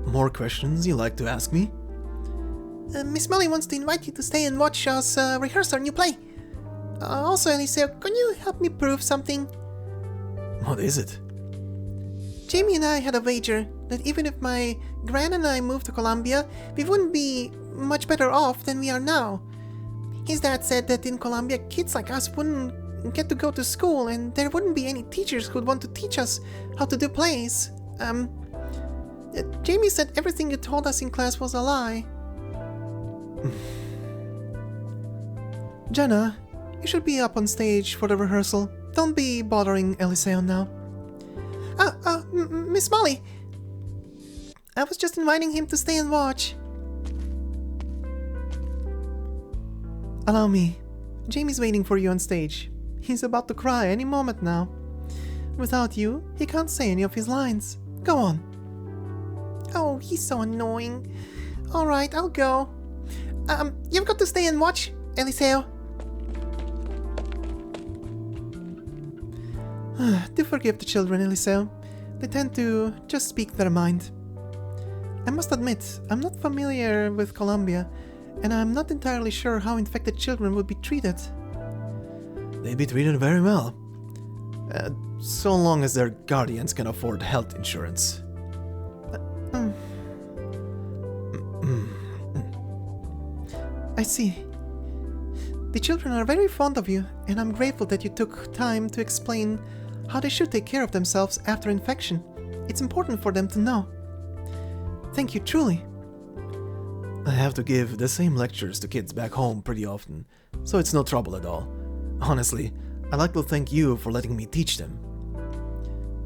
More questions you like to ask me? Miss Molly wants to invite you to stay and watch us rehearse our new play. Also, Eliseo, can you help me prove something? What is it? Jamie and I had a wager that even if my gran and I moved to Colombia, we wouldn't be much better off than we are now. His dad said that in Colombia, kids like us wouldn't get to go to school and there wouldn't be any teachers who'd want to teach us how to do plays. Jamie said everything you told us in class was a lie. Jenna, you should be up on stage for the rehearsal. Don't be bothering Eliseo now. Miss Molly! I was just inviting him to stay and watch. Allow me. Jamie's waiting for you on stage. He's about to cry any moment now. Without you, he can't say any of his lines. Go on. Oh, he's so annoying. Alright, I'll go. You've got to stay and watch, Eliseo. Do forgive the children, Eliseo. They tend to just speak their mind. I must admit, I'm not familiar with Colombia, and I'm not entirely sure how infected children would be treated. They'd be treated very well. So long as their guardians can afford health insurance. I see. The children are very fond of you, and I'm grateful that you took time to explain how they should take care of themselves after infection. It's important for them to know. Thank you, truly. I have to give the same lectures to kids back home pretty often, so it's no trouble at all. Honestly, I'd like to thank you for letting me teach them.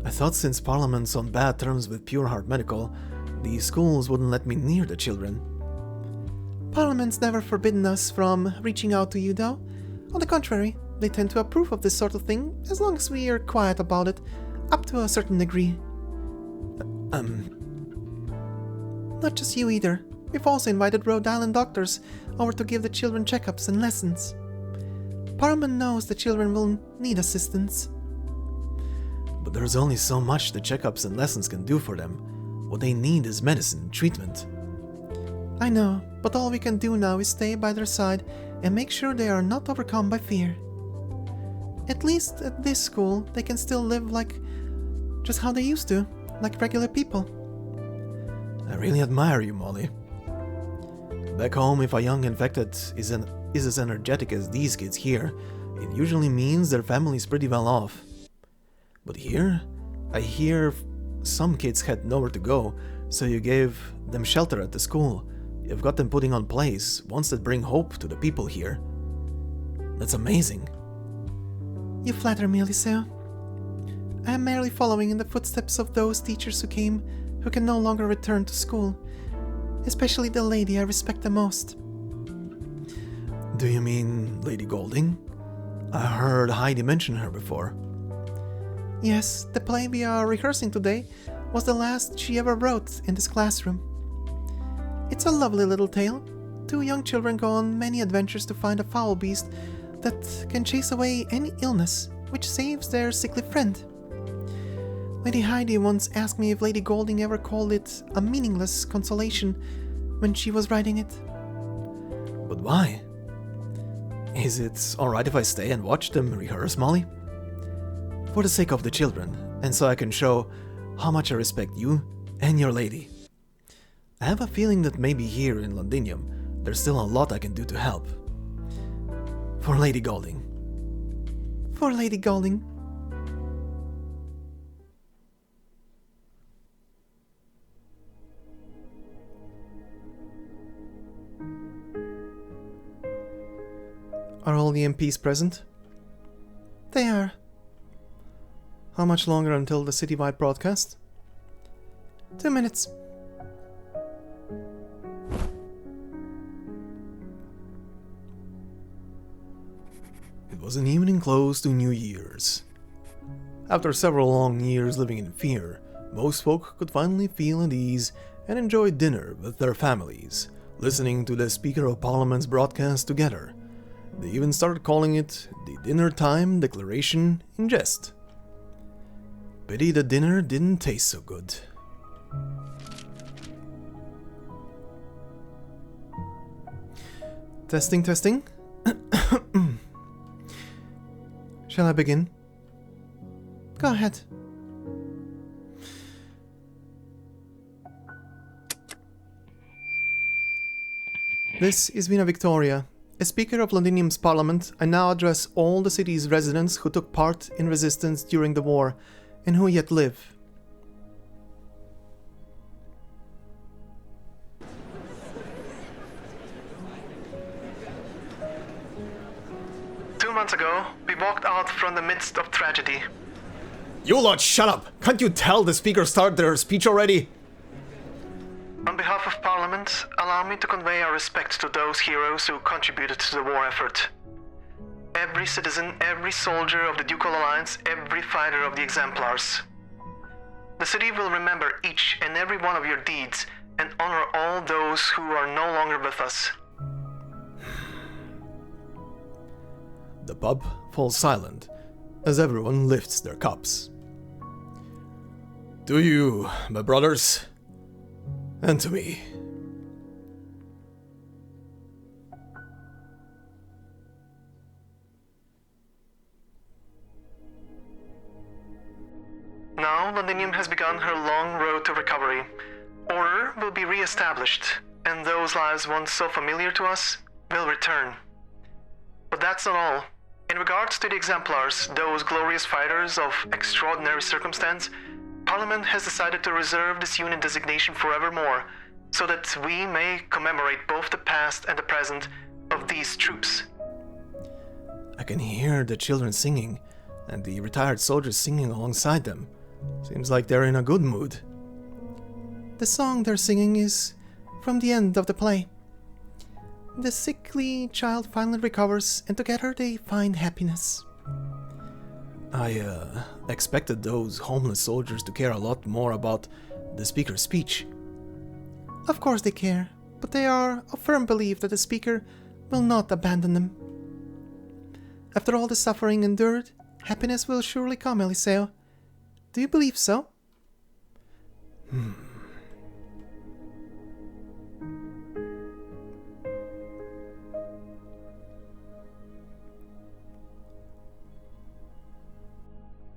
I thought since Parliament's on bad terms with Pure Heart Medical, the schools wouldn't let me near the children. Parliament's never forbidden us from reaching out to you, though. On the contrary, they tend to approve of this sort of thing, as long as we are quiet about it, up to a certain degree. Not just you either. We've also invited Rhode Island doctors over to give the children checkups and lessons. Parliament knows the children will need assistance. But there's only so much the checkups and lessons can do for them. What they need is medicine, treatment. I know, but all we can do now is stay by their side and make sure they are not overcome by fear. At least at this school, they can still live like just how they used to, like regular people. I really admire you, Molly. Back home, if a young infected is as energetic as these kids here, it usually means their family's pretty well off. But here, I hear some kids had nowhere to go, so you gave them shelter at the school. You've got them putting on plays, ones that bring hope to the people here. That's amazing. You flatter me, Eliseo. I am merely following in the footsteps of those teachers who can no longer return to school, especially the lady I respect the most. Do you mean Lady Golding? I heard Heidi mention her before. Yes, the play we are rehearsing today was the last she ever wrote in this classroom. It's a lovely little tale. Two young children go on many adventures to find a foul beast that can chase away any illness, which saves their sickly friend. Lady Heidi once asked me if Lady Golding ever called it a meaningless consolation when she was writing it. But why? Is it alright if I stay and watch them rehearse, Molly? For the sake of the children, and so I can show how much I respect you and your lady. I have a feeling that maybe here in Londinium, there's still a lot I can do to help. For Lady Golding. For Lady Golding. Are all the MPs present? They are. How much longer until the citywide broadcast? 2 minutes. It was an evening close to New Year's. After several long years living in fear, most folk could finally feel at ease and enjoy dinner with their families, listening to the Speaker of Parliament's broadcast together. They even started calling it the Dinner Time Declaration in jest. Pity the dinner didn't taste so good. Testing, testing. Shall I begin? Go ahead. This is Vina Victoria. As Speaker of Londinium's Parliament, I now address all the city's residents who took part in resistance during the war, and who yet live. Months ago, we walked out from the midst of tragedy. You lot, shut up! Can't you tell the speaker started their speech already? On behalf of Parliament, allow me to convey our respect to those heroes who contributed to the war effort. Every citizen, every soldier of the Ducal Alliance, every fighter of the Exemplars. The city will remember each and every one of your deeds and honor all those who are no longer with us. The pub falls silent as everyone lifts their cups. To you, my brothers, and to me. Now, Londinium has begun her long road to recovery. Order will be re-established, and those lives once so familiar to us will return. But that's not all. In regards to the Exemplars, those glorious fighters of extraordinary circumstance, Parliament has decided to reserve this unit designation forevermore, so that we may commemorate both the past and the present of these troops. I can hear the children singing, and the retired soldiers singing alongside them. Seems like they're in a good mood. The song they're singing is from the end of the play. The sickly child finally recovers, and together they find happiness. I expected those homeless soldiers to care a lot more about the speaker's speech. Of course they care, but they are of firm belief that the speaker will not abandon them. After all the suffering endured, happiness will surely come, Eliseo. Do you believe so?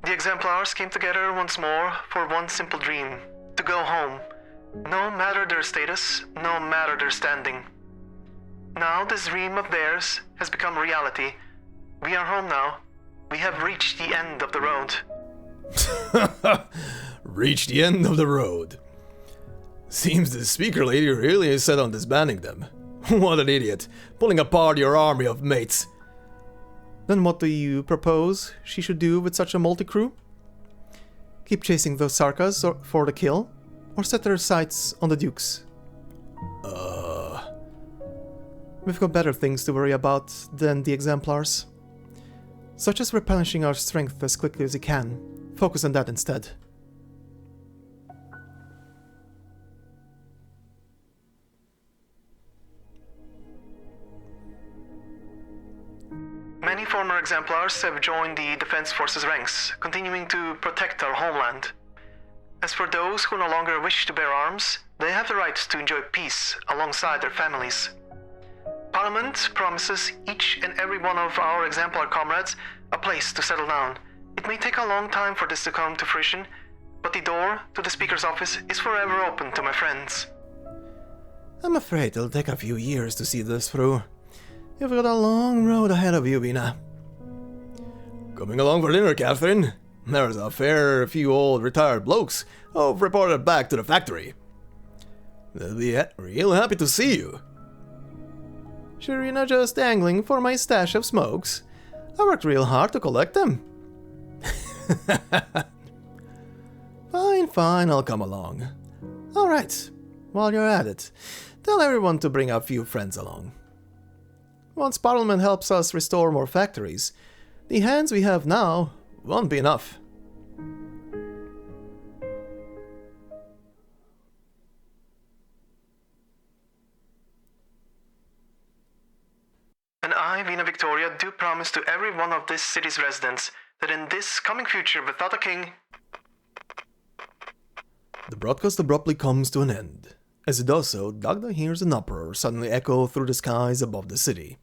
The exemplars came together once more for one simple dream: to go home, no matter their status, no matter their standing. Now this dream of theirs has become reality. We are home now. We have reached the end of the road. Reached the end of the road. Seems the speaker lady really is set on disbanding them. What an idiot, pulling apart your army of mates. Then what do you propose she should do with such a multi-crew? Keep chasing those Sarkaz for the kill, or set their sights on the dukes? We've got better things to worry about than the exemplars. Such as replenishing our strength as quickly as we can. Focus on that instead. Many former exemplars have joined the Defense Forces ranks, continuing to protect our homeland. As for those who no longer wish to bear arms, they have the right to enjoy peace alongside their families. Parliament promises each and every one of our exemplar comrades a place to settle down. It may take a long time for this to come to fruition, but the door to the Speaker's office is forever open to my friends. I'm afraid it'll take a few years to see this through. You've got a long road ahead of you, Vina. Coming along for dinner, Catherine? There's a fair few old retired blokes who've reported back to the factory. They'll be real happy to see you. Sure you're not just angling for my stash of smokes? I worked real hard to collect them. Fine, I'll come along. Alright, while you're at it, tell everyone to bring a few friends along. Once Parliament helps us restore more factories, the hands we have now won't be enough. And I, Vina Victoria, do promise to every one of this city's residents that in this coming future without a king... The broadcast abruptly comes to an end. As it does so, Dagda hears an uproar suddenly echo through the skies above the city.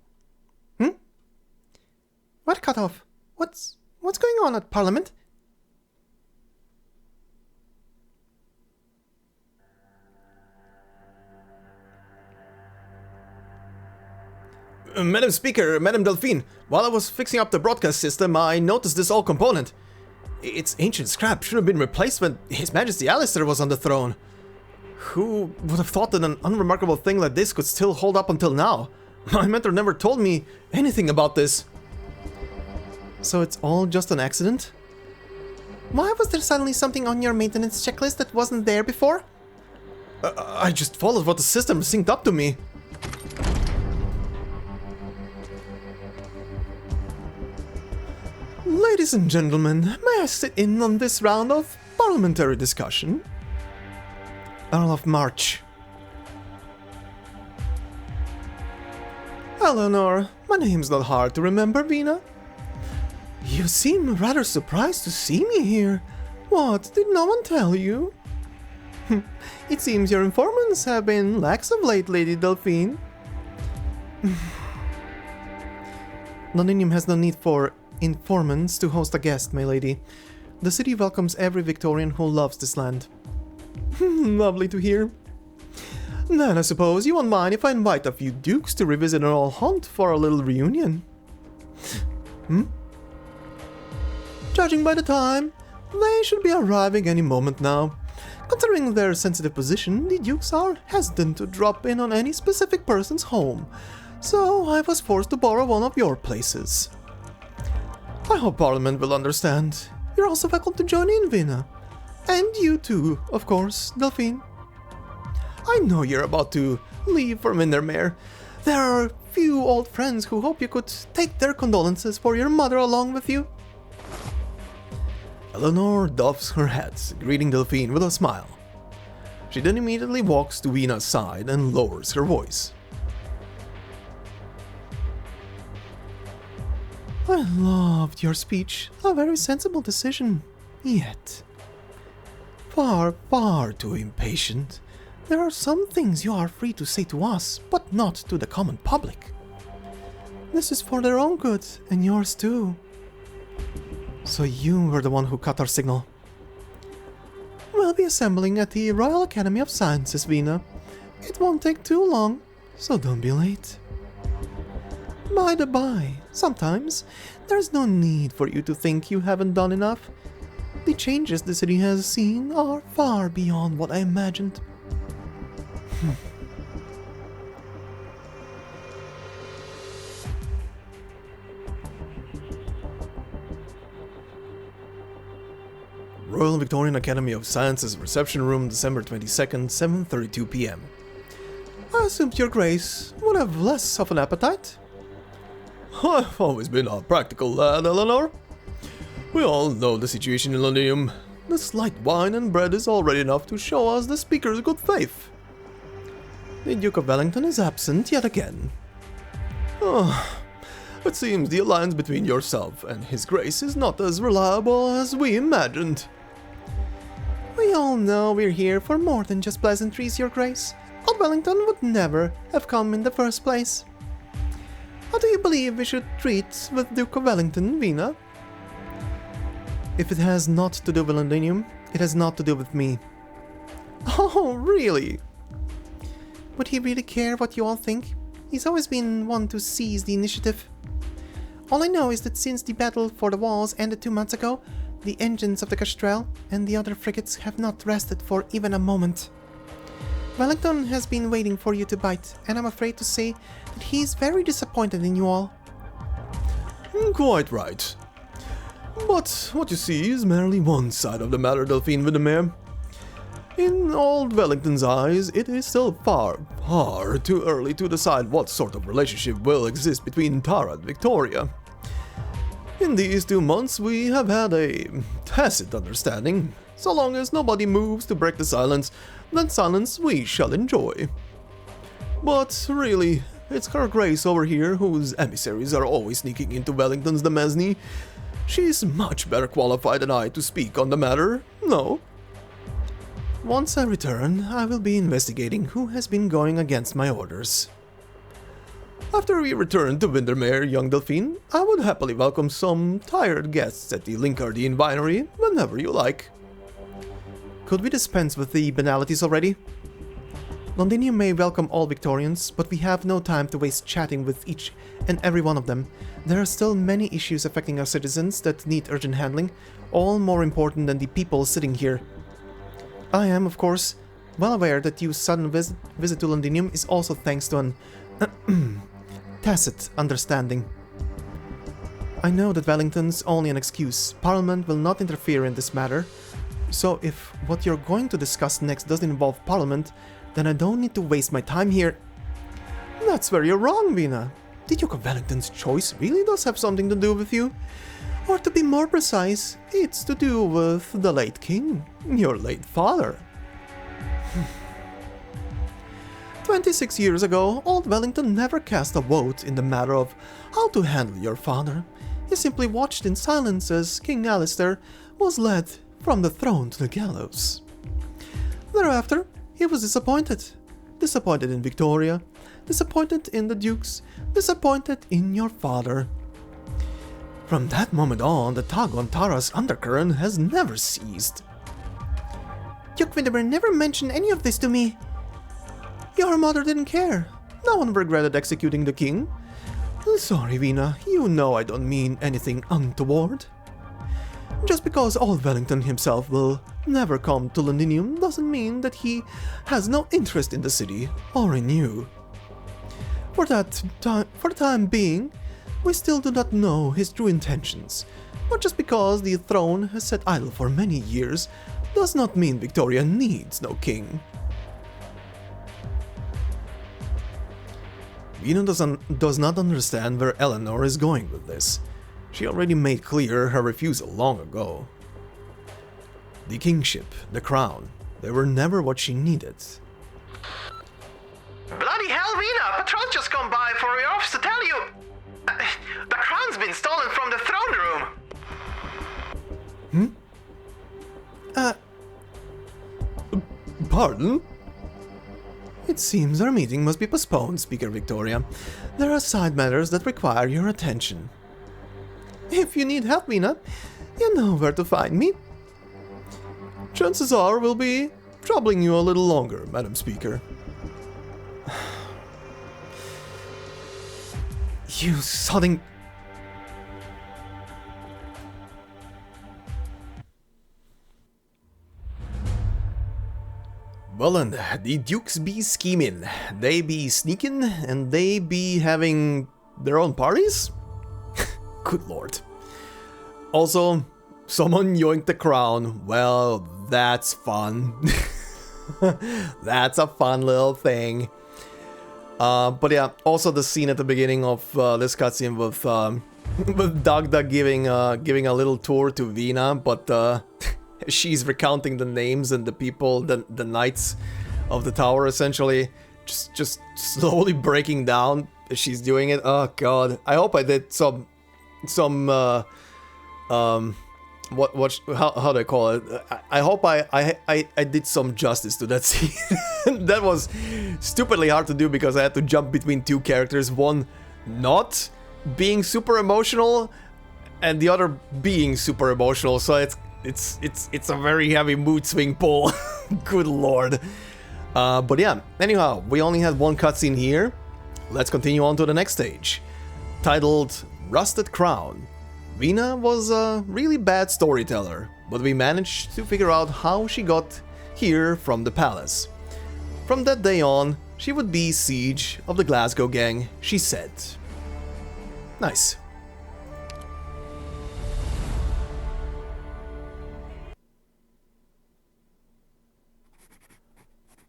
What cut off? What's going on at Parliament? Madam Speaker, Madam Delphine, while I was fixing up the broadcast system, I noticed this old component. Its ancient scrap should have been replaced when His Majesty Alistair was on the throne. Who would have thought that an unremarkable thing like this could still hold up until now? My mentor never told me anything about this. So it's all just an accident? Why was there suddenly something on your maintenance checklist that wasn't there before? I just followed what the system synced up to me. Ladies and gentlemen, may I sit in on this round of parliamentary discussion? Earl of March. Eleanor, my name's not hard to remember, Vina. You seem rather surprised to see me here. What, did no one tell you? It seems your informants have been lax of late, Lady Delphine. Londinium has no need for informants to host a guest, my lady. The city welcomes every Victorian who loves this land. Lovely to hear. Then I suppose you won't mind if I invite a few dukes to revisit an old haunt for a little reunion. Judging by the time, they should be arriving any moment now. Considering their sensitive position, the dukes are hesitant to drop in on any specific person's home, so I was forced to borrow one of your places. I hope Parliament will understand. You're also welcome to join in, Vina. And you too, of course, Delphine. I know you're about to leave for Windermere. There are a few old friends who hope you could take their condolences for your mother along with you. Eleanor doffs her hat, greeting Delphine with a smile. She then immediately walks to Vina's side and lowers her voice. I loved your speech. A very sensible decision. Yet, far, far too impatient. There are some things you are free to say to us, but not to the common public. This is for their own good, and yours too. So you were the one who cut our signal. We'll be assembling at the Royal Academy of Sciences, Vina. It won't take too long, so don't be late. By the by, sometimes there's no need for you to think you haven't done enough. The changes the city has seen are far beyond what I imagined. Royal Victorian Academy of Sciences Reception Room, December 22nd, 7:32 p.m. I assumed your grace would have less of an appetite. I've always been a practical lad, Eleanor. We all know the situation in Londinium. The slight wine and bread is already enough to show us the speaker's good faith. The Duke of Wellington is absent yet again. It seems the alliance between yourself and His Grace is not as reliable as we imagined. We all know we're here for more than just pleasantries, Your Grace. Old Wellington would never have come in the first place. How do you believe we should treat with Duke of Wellington, Vina? If it has not to do with Londinium, it has not to do with me. Oh, really? Would he really care what you all think? He's always been one to seize the initiative. All I know is that since the battle for the walls ended 2 months ago, the engines of the Castrel and the other frigates have not rested for even a moment. Wellington has been waiting for you to bite, and I'm afraid to say that he's very disappointed in you all. Quite right. But what you see is merely one side of the matter, Delphine Windermere. In old Wellington's eyes, it is still far, far too early to decide what sort of relationship will exist between Tara and Victoria. In these 2 months, we have had a tacit understanding. So long as nobody moves to break the silence, then silence we shall enjoy. But really, it's Her Grace over here whose emissaries are always sneaking into Wellington's demesne. She's much better qualified than I to speak on the matter, no? Once I return, I will be investigating who has been going against my orders. After we return to Windermere, young Delphine, I would happily welcome some tired guests at the Linkardine Winery whenever you like. Could we dispense with the banalities already? Londinium may welcome all Victorians, but we have no time to waste chatting with each and every one of them. There are still many issues affecting our citizens that need urgent handling, all more important than the people sitting here. I am, of course, well aware that your sudden visit to Londinium is also thanks to an tacit understanding. I know that Wellington's only an excuse. Parliament will not interfere in this matter, so if what you're going to discuss next doesn't involve Parliament, then I don't need to waste my time here. That's where you're wrong, Vina. The Duke of Wellington's choice really does have something to do with you. Or to be more precise, it's to do with the late king, your late father. 26 years ago, old Wellington never cast a vote in the matter of how to handle your father. He simply watched in silence as King Alistair was led from the throne to the gallows. Thereafter, he was disappointed. Disappointed in Victoria, disappointed in the dukes, disappointed in your father. From that moment on, the tug on Tara's undercurrent has never ceased. Duke Windermere never mentioned any of this to me. Your mother didn't care. No one regretted executing the king. Sorry, Vina, you know I don't mean anything untoward. Just because old Wellington himself will never come to Londinium doesn't mean that he has no interest in the city or in you. For the time being, We still do not know his true intentions, but just because the throne has sat idle for many years does not mean Victoria needs no king. Vina does not understand where Eleanor is going with this. She already made clear her refusal long ago. The kingship, the crown, they were never what she needed. Bloody hell, Vina! Patrol's just come by for your office to tell you! The crown's been stolen from the throne room! Pardon? It seems our meeting must be postponed, Speaker Victoria. There are side matters that require your attention. If you need help, Vina, you know where to find me. Chances are we'll be troubling you a little longer, Madam Speaker. You sodding... Well, and the dukes be scheming, they be sneaking, and they be having their own parties? Good lord. Also, someone yoinked the crown. Well, that's fun. That's a fun little thing. But yeah, also the scene at the beginning of this cutscene with Dagda giving a little tour to Vina, but she's recounting the names and the people, the knights of the tower, essentially, just slowly breaking down as she's doing it. Oh god, I hope I did some how do I call it? I hope I did some justice to that scene. That was stupidly hard to do because I had to jump between two characters, one not being super emotional and the other being super emotional, so it's a very heavy mood swing pull. Good lord. But yeah, anyhow, we only had one cutscene here. Let's continue on to the next stage. Titled Rusted Crown. Vina was a really bad storyteller, but we managed to figure out how she got here from the palace. From that day on, she would be siege of the Glasgow gang, she said. Nice.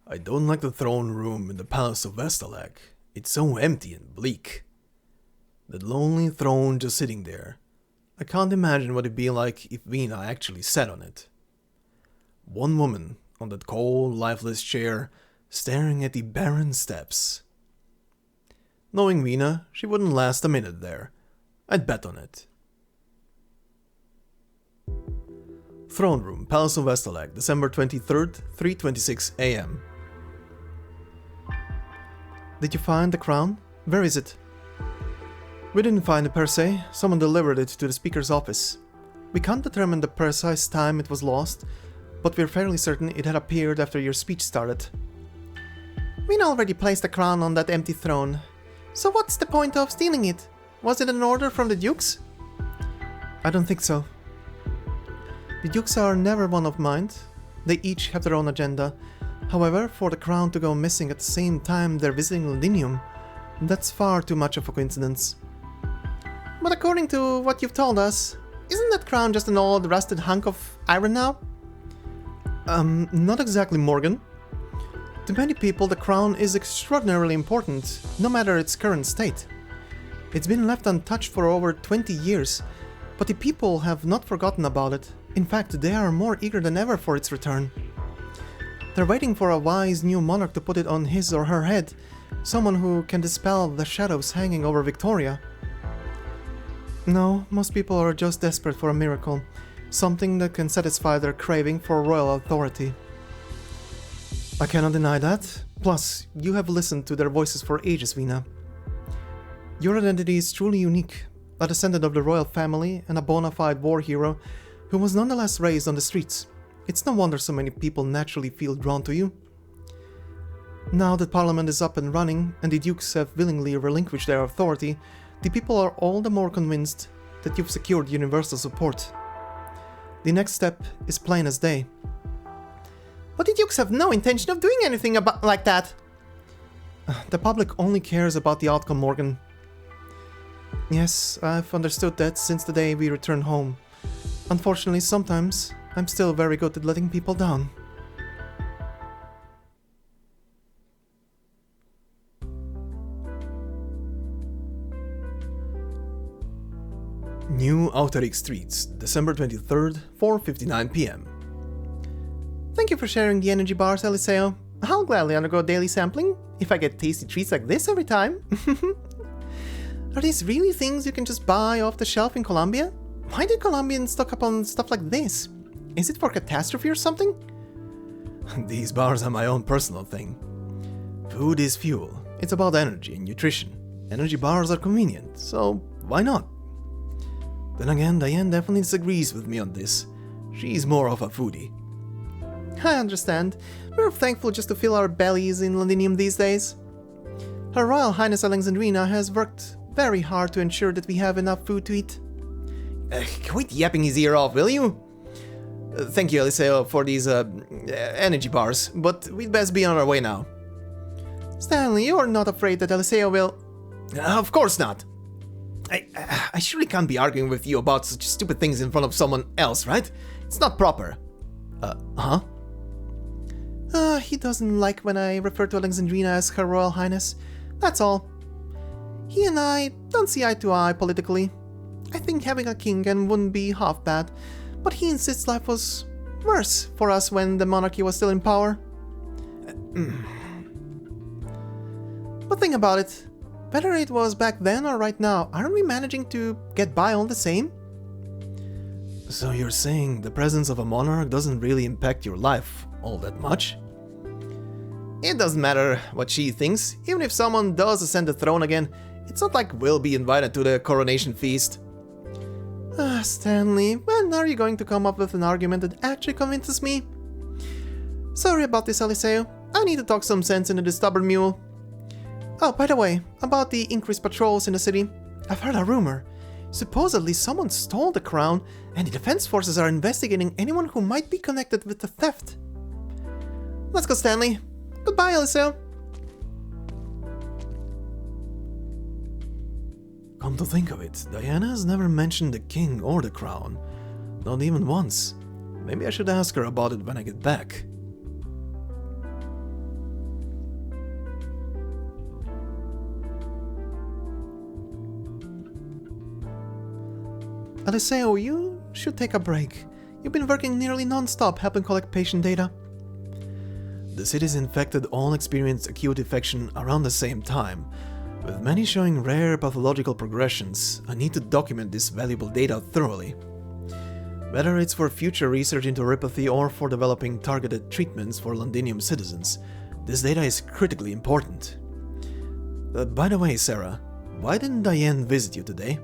I don't like the throne room in the Palace of Vestalag. It's so empty and bleak. That lonely throne just sitting there. I can't imagine what it'd be like if Vina actually sat on it. One woman on that cold, lifeless chair, staring at the barren steps. Knowing Vina, she wouldn't last a minute there. I'd bet on it. Throne Room, Palace of Vestalag, December 23rd, 3:26 AM. Did you find the crown? Where is it? We didn't find it per se, someone delivered it to the speaker's office. We can't determine the precise time it was lost, but we're fairly certain it had appeared after your speech started. Vina already placed the crown on that empty throne, so what's the point of stealing it? Was it an order from the dukes? I don't think so. The dukes are never one of mind. They each have their own agenda. However, for the crown to go missing at the same time they're visiting Londinium, that's far too much of a coincidence. But according to what you've told us, isn't that crown just an old rusted hunk of iron now? Not exactly, Morgan. To many people, the crown is extraordinarily important, no matter its current state. It's been left untouched for over 20 years, but the people have not forgotten about it. In fact, they are more eager than ever for its return. They're waiting for a wise new monarch to put it on his or her head, someone who can dispel the shadows hanging over Victoria. No, most people are just desperate for a miracle, something that can satisfy their craving for royal authority. I cannot deny that. Plus, you have listened to their voices for ages, Vina. Your identity is truly unique, a descendant of the royal family and a bona fide war hero who was nonetheless raised on the streets. It's no wonder so many people naturally feel drawn to you. Now that Parliament is up and running and the dukes have willingly relinquished their authority, the people are all the more convinced that you've secured universal support. The next step is plain as day. But the dukes have no intention of doing anything like that. The public only cares about the outcome, Morgan. Yes, I've understood that since the day we returned home. Unfortunately, sometimes I'm still very good at letting people down. New Outer Streets, December 23rd, 4:59 p.m. Thank you for sharing the energy bars, Eliseo. I'll gladly undergo daily sampling, if I get tasty treats like this every time. Are these really things you can just buy off the shelf in Colombia? Why do Colombians stock up on stuff like this? Is it for catastrophe or something? These bars are my own personal thing. Food is fuel. It's about energy and nutrition. Energy bars are convenient, so why not? Then again, Diane definitely disagrees with me on this. She's more of a foodie. I understand. We're thankful just to fill our bellies in Londinium these days. Her Royal Highness Alexandrina has worked very hard to ensure that we have enough food to eat. Quit yapping his ear off, will you? Thank you, Eliseo, for these energy bars, but we'd best be on our way now. Stanley, you're not afraid that Eliseo will... Of course not. I surely can't be arguing with you about such stupid things in front of someone else, right? It's not proper. Huh? He doesn't like when I refer to Alexandrina as Her Royal Highness. That's all. He and I don't see eye to eye politically. I think having a king and wouldn't be half bad, but he insists life was worse for us when the monarchy was still in power. But think about it. Whether it was back then or right now, aren't we managing to get by all the same? So you're saying the presence of a monarch doesn't really impact your life all that much? It doesn't matter what she thinks. Even if someone does ascend the throne again, it's not like we'll be invited to the coronation feast. Stanley, when are you going to come up with an argument that actually convinces me? Sorry about this, Eliseo. I need to talk some sense into this stubborn mule. Oh, by the way, about the increased patrols in the city. I've heard a rumor. Supposedly someone stole the crown, and the defense forces are investigating anyone who might be connected with the theft. Let's go, Stanley. Goodbye, Eliseo. Come to think of it, Diana has never mentioned the king or the crown. Not even once. Maybe I should ask her about it when I get back. Eliseo, you should take a break. You've been working nearly non-stop helping collect patient data. The city's infected all experienced acute infection around the same time, with many showing rare pathological progressions. I need to document this valuable data thoroughly. Whether it's for future research into neuropathy or for developing targeted treatments for Londinium citizens, this data is critically important. By the way, Sarah, why didn't Diane visit you today?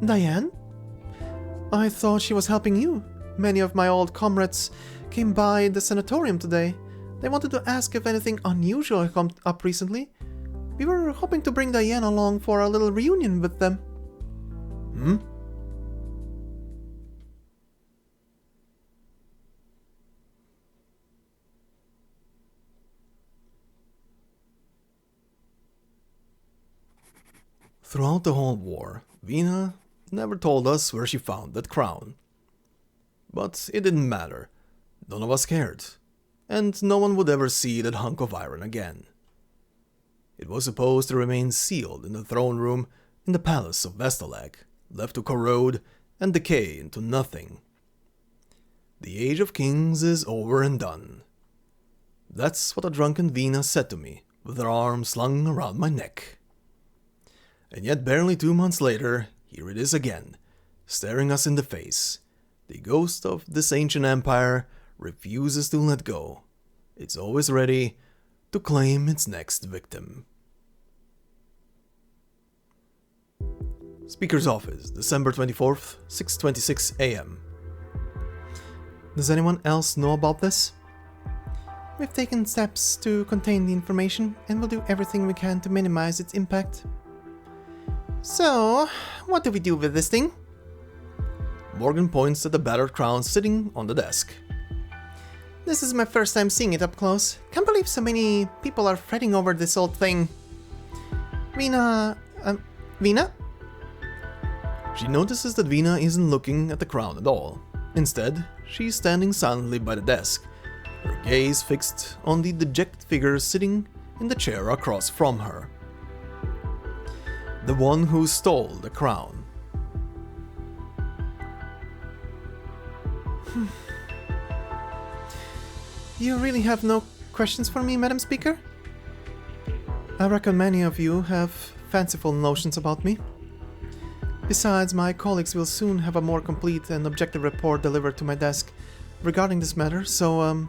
Diane? I thought she was helping you. Many of my old comrades came by the sanatorium today. They wanted to ask if anything unusual had come up recently. We were hoping to bring Diane along for a little reunion with them. Throughout the whole war, Vina never told us where she found that crown. But it didn't matter. None of us cared. And no one would ever see that hunk of iron again. It was supposed to remain sealed in the throne room in the palace of Vestalag, left to corrode and decay into nothing. The age of kings is over and done. That's what a drunken Vina said to me, with her arm slung around my neck. And yet barely 2 months later, here it is again, staring us in the face. The ghost of this ancient empire refuses to let go. It's always ready to claim its next victim. Speaker's Office, December 24th, 6:26 a.m. Does anyone else know about this? We've taken steps to contain the information and will do everything we can to minimize its impact. So, what do we do with this thing? Morgan points at the battered crown sitting on the desk. This is my first time seeing it up close. Can't believe so many people are fretting over this old thing. Vina? She notices that Vina isn't looking at the crown at all. Instead, she's standing silently by the desk, her gaze fixed on the dejected figure sitting in the chair across from her. The one who stole the crown. You really have no questions for me, Madam Speaker? I reckon many of you have fanciful notions about me. Besides, my colleagues will soon have a more complete and objective report delivered to my desk regarding this matter, so,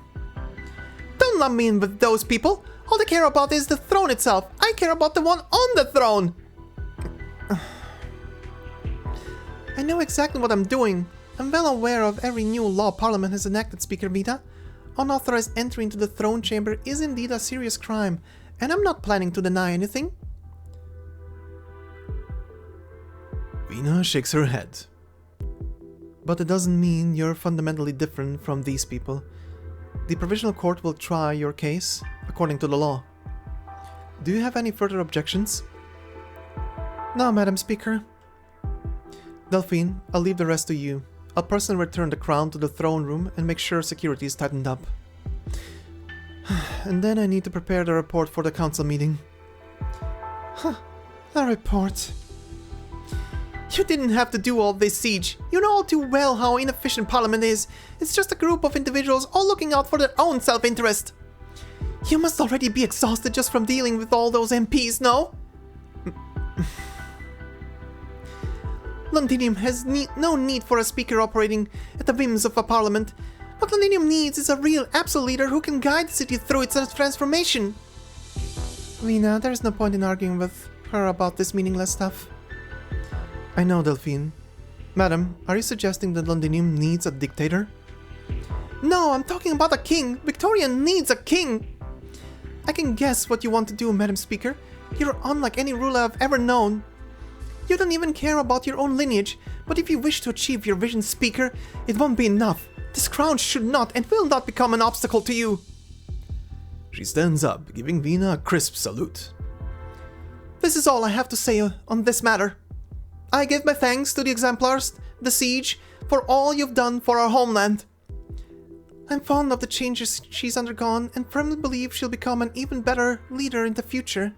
Don't lump me in with those people! All they care about is the throne itself! I care about the one on the throne! I know exactly what I'm doing. I'm well aware of every new law Parliament has enacted, Speaker Vita. Unauthorized entry into the throne chamber is indeed a serious crime, and I'm not planning to deny anything. Vina shakes her head. But it doesn't mean you're fundamentally different from these people. The Provisional Court will try your case according to the law. Do you have any further objections? No, Madam Speaker. Delphine, I'll leave the rest to you. I'll personally return the crown to the throne room and make sure security is tightened up. And then I need to prepare the report for the council meeting. Huh, a report. You didn't have to do all this, Siege. You know all too well how inefficient Parliament is. It's just a group of individuals all looking out for their own self-interest. You must already be exhausted just from dealing with all those MPs, no? Londinium has no need for a speaker operating at the whims of a parliament. What Londinium needs is a real absolute leader who can guide the city through its transformation. Vina, there's no point in arguing with her about this meaningless stuff. I know, Delphine. Madam, are you suggesting that Londinium needs a dictator? No, I'm talking about a king. Victoria needs a king. I can guess what you want to do, Madam Speaker. You're unlike any ruler I've ever known. You don't even care about your own lineage, but if you wish to achieve your vision, Speaker, it won't be enough. This crown should not and will not become an obstacle to you. She stands up, giving Vina a crisp salute. This is all I have to say on this matter. I give my thanks to the Exemplars, the Siege, for all you've done for our homeland. I'm fond of the changes she's undergone and firmly believe she'll become an even better leader in the future.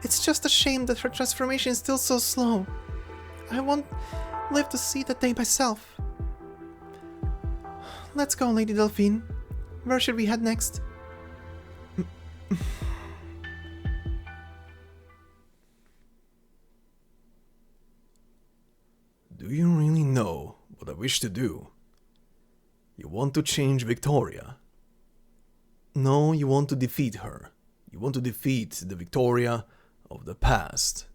It's just a shame that her transformation is still so slow. I won't live to see that day myself. Let's go, Lady Delphine. Where should we head next? Do you really know what I wish to do? You want to change Victoria. No, you want to defeat her. You want to defeat the Victoria of the past.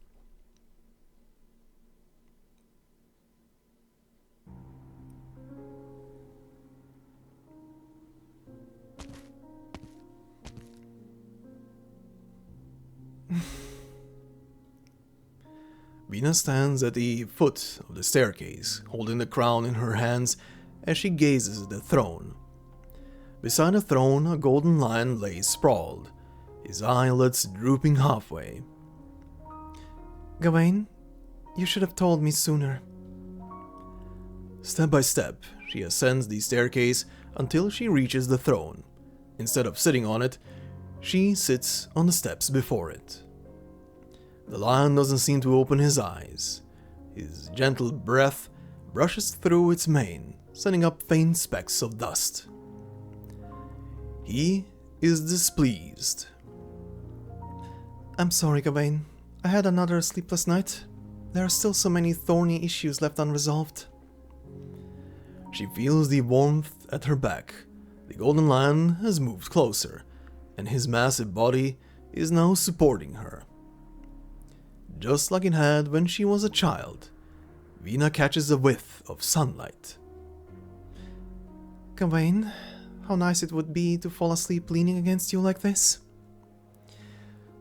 Vina stands at the foot of the staircase, holding the crown in her hands as she gazes at the throne. Beside the throne, a golden lion lays sprawled, his eyelids drooping halfway. Gawain, you should have told me sooner. Step by step, she ascends the staircase until she reaches the throne. Instead of sitting on it, she sits on the steps before it. The lion doesn't seem to open his eyes. His gentle breath brushes through its mane, sending up faint specks of dust. He is displeased. I'm sorry, Gawain. I had another sleepless night. There are still so many thorny issues left unresolved. She feels the warmth at her back. The golden lion has moved closer, and his massive body is now supporting her. Just like it had when she was a child, Vina catches a whiff of sunlight. Gawain, how nice it would be to fall asleep leaning against you like this.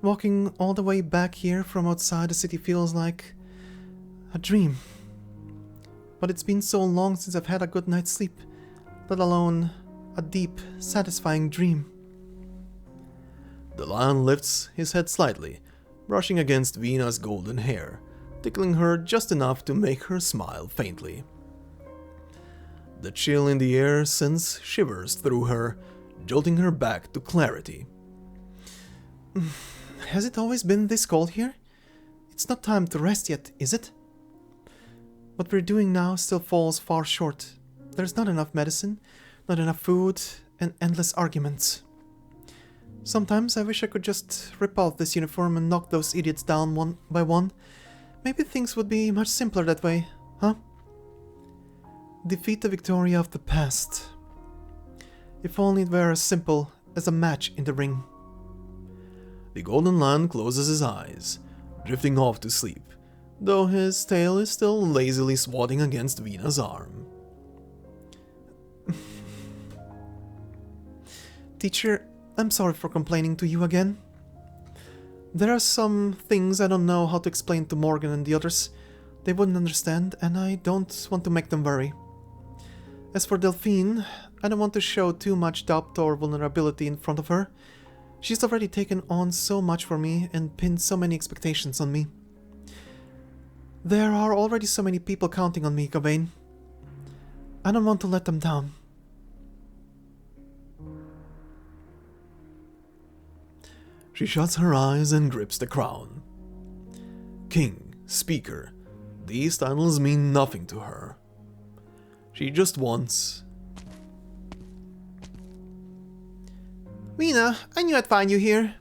Walking all the way back here from outside the city feels like a dream. But it's been so long since I've had a good night's sleep, let alone a deep, satisfying dream. The lion lifts his head slightly, brushing against Vina's golden hair, tickling her just enough to make her smile faintly. The chill in the air sends shivers through her, jolting her back to clarity. Has it always been this cold here? It's not time to rest yet, is it? What we're doing now still falls far short. There's not enough medicine, not enough food, and endless arguments. Sometimes I wish I could just rip out this uniform and knock those idiots down one by one. Maybe things would be much simpler that way, huh? Defeat the Victoria of the past. If only it were as simple as a match in the ring. The Golden Land closes his eyes, drifting off to sleep, though his tail is still lazily swatting against Vina's arm. Teacher, I'm sorry for complaining to you again. There are some things I don't know how to explain to Morgan and the others. They wouldn't understand, and I don't want to make them worry. As for Delphine, I don't want to show too much doubt or vulnerability in front of her. She's already taken on so much for me and pinned so many expectations on me. There are already so many people counting on me, Gawain. I don't want to let them down. She shuts her eyes and grips the crown. King, Speaker, these titles mean nothing to her. She just wants... Vina, I knew I'd find you here.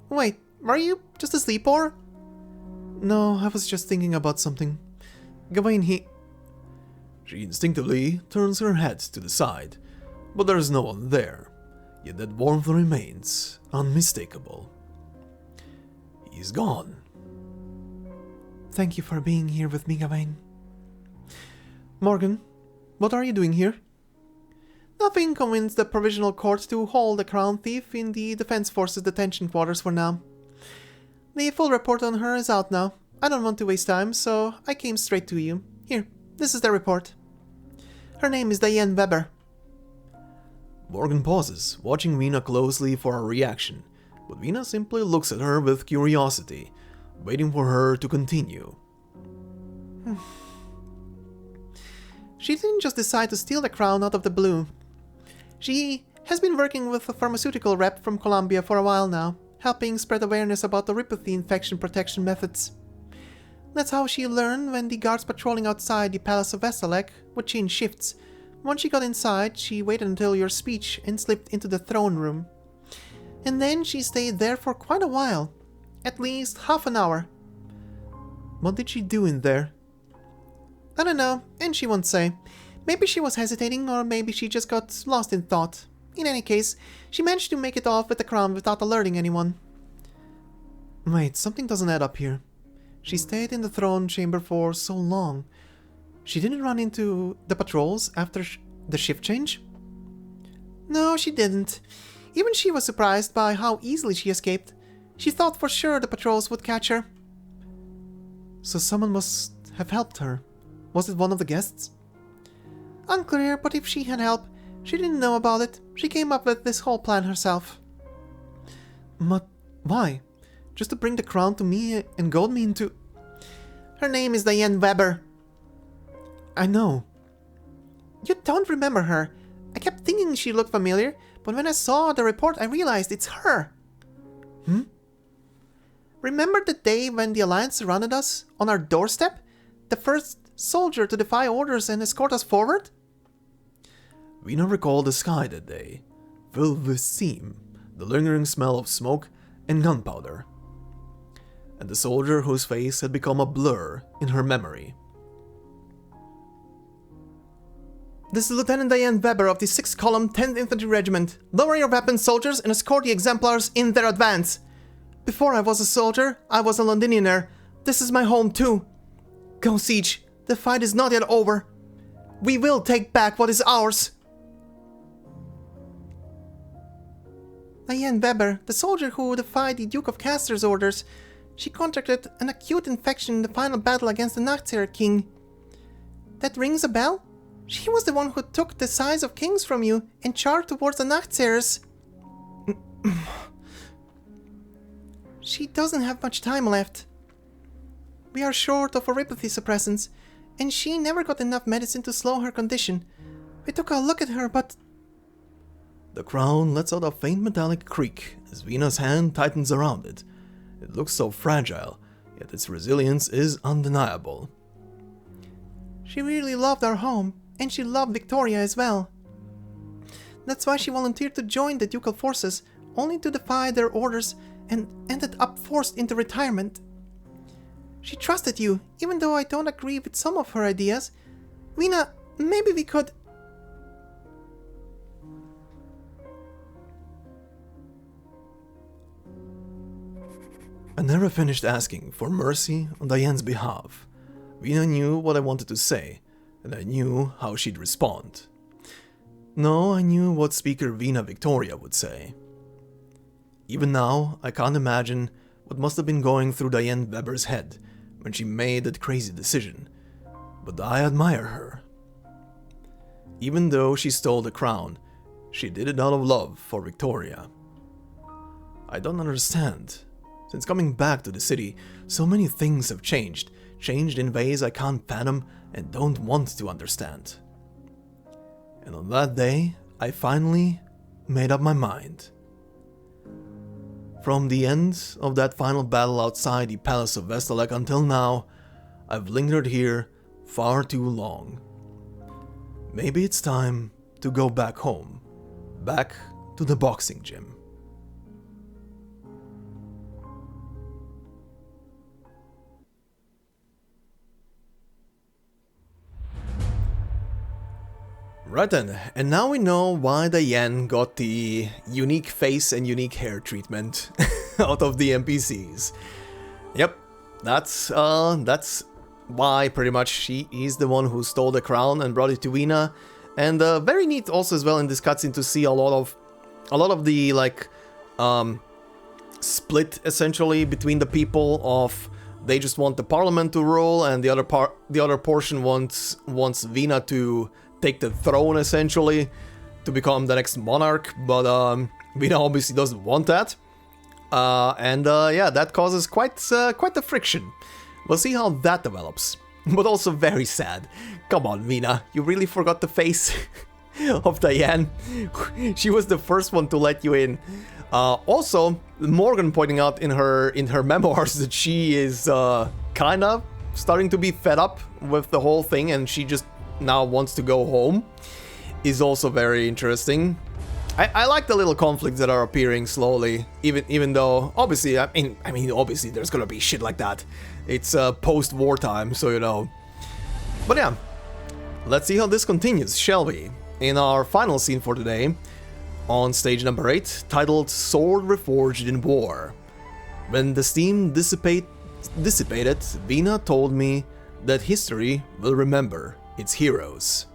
Wait, were you just asleep or? No, I was just thinking about something. Gawain, She instinctively turns her head to the side, but there's no one there. Yet that warmth remains unmistakable. He's gone. Thank you for being here with me, Gawain. Morgan, what are you doing here? Nothing convinced the Provisional Court to hold the Crown Thief in the Defense Forces detention quarters for now. The full report on her is out now. I don't want to waste time, so I came straight to you. Here, this is the report. Her name is Diane Weber. Morgan pauses, watching Vina closely for a reaction, but Vina simply looks at her with curiosity, waiting for her to continue. She didn't just decide to steal the crown out of the blue. She has been working with a pharmaceutical rep from Colombia for a while now, helping spread awareness about the Ripathy infection protection methods. That's how she learned when the guards patrolling outside the Palace of Vestalek would change shifts. Once she got inside, she waited until your speech and slipped into the throne room. And then she stayed there for quite a while. At least half an hour. What did she do in there? I don't know, and she won't say. Maybe she was hesitating, or maybe she just got lost in thought. In any case, she managed to make it off with the crown without alerting anyone. Wait, something doesn't add up here. She stayed in the throne chamber for so long. She didn't run into the patrols after the shift change? No, she didn't. Even she was surprised by how easily she escaped. She thought for sure the patrols would catch her. So someone must have helped her. Was it one of the guests? Unclear, but if she had help, she didn't know about it. She came up with this whole plan herself. But why? Just to bring the crown to me and goad me into... Her name is Diane Weber. I know. You don't remember her. I kept thinking she looked familiar, but when I saw the report I realized it's her. Remember the day when the Alliance surrounded us on our doorstep? The first soldier to defy orders and escort us forward? Vina recalled the sky that day, filled with steam, the lingering smell of smoke and gunpowder, and the soldier whose face had become a blur in her memory. This is Lieutenant Diane Weber of the 6th Column 10th Infantry Regiment. Lower your weapons, soldiers, and escort the exemplars in their advance. Before I was a soldier, I was a Londinianer. This is my home too. Go, Siege. The fight is not yet over. We will take back what is ours. Diane Weber, the soldier who defied the Duke of Caster's orders. She contracted an acute infection in the final battle against the Nachtzer King. That rings a bell? She was the one who took the size of kings from you and charged towards the Nachtzers. She doesn't have much time left. We are short of oropathy suppressants, and she never got enough medicine to slow her condition. We took a look at her, but... The crown lets out a faint metallic creak as Vina's hand tightens around it. It looks so fragile, yet its resilience is undeniable. She really loved our home, and she loved Victoria as well. That's why she volunteered to join the ducal forces, only to defy their orders and ended up forced into retirement. She trusted you, even though I don't agree with some of her ideas. Vina, maybe we could... I never finished asking for mercy on Diane's behalf. Vina knew what I wanted to say, and I knew how she'd respond. No, I knew what Speaker Vina Victoria would say. Even now, I can't imagine what must have been going through Diane Weber's head when she made that crazy decision, but I admire her. Even though she stole the crown, she did it out of love for Victoria. I don't understand. Since coming back to the city, so many things have changed in ways I can't fathom and don't want to understand. And on that day, I finally made up my mind. From the end of that final battle outside the Palace of Vestalek until now, I've lingered here far too long. Maybe it's time to go back home, back to the boxing gym. Right then, and now we know why Diane got the unique face and unique hair treatment out of the NPCs. Yep, that's why pretty much she is the one who stole the crown and brought it to Vina. And very neat also as well in this cutscene to see a lot of the like split essentially between the people of they just want the parliament to rule, and the other portion wants Vina to take the throne essentially to become the next monarch, but Vina obviously doesn't want that, and yeah, that causes quite the friction. We'll see how that develops, but also very sad. Come on, Vina, you really forgot the face of Diane. She was the first one to let you in. Also, Morgan pointing out in her memoirs that she is kind of starting to be fed up with the whole thing, and she just now wants to go home, is also very interesting. I like the little conflicts that are appearing slowly, even though obviously I mean obviously there's gonna be shit like that. It's post-war time, so you know. But yeah, let's see how this continues, shall we? In our final scene for today, on stage number 8, titled Sword Reforged in War. When the steam dissipated, Vina told me that history will remember its heroes.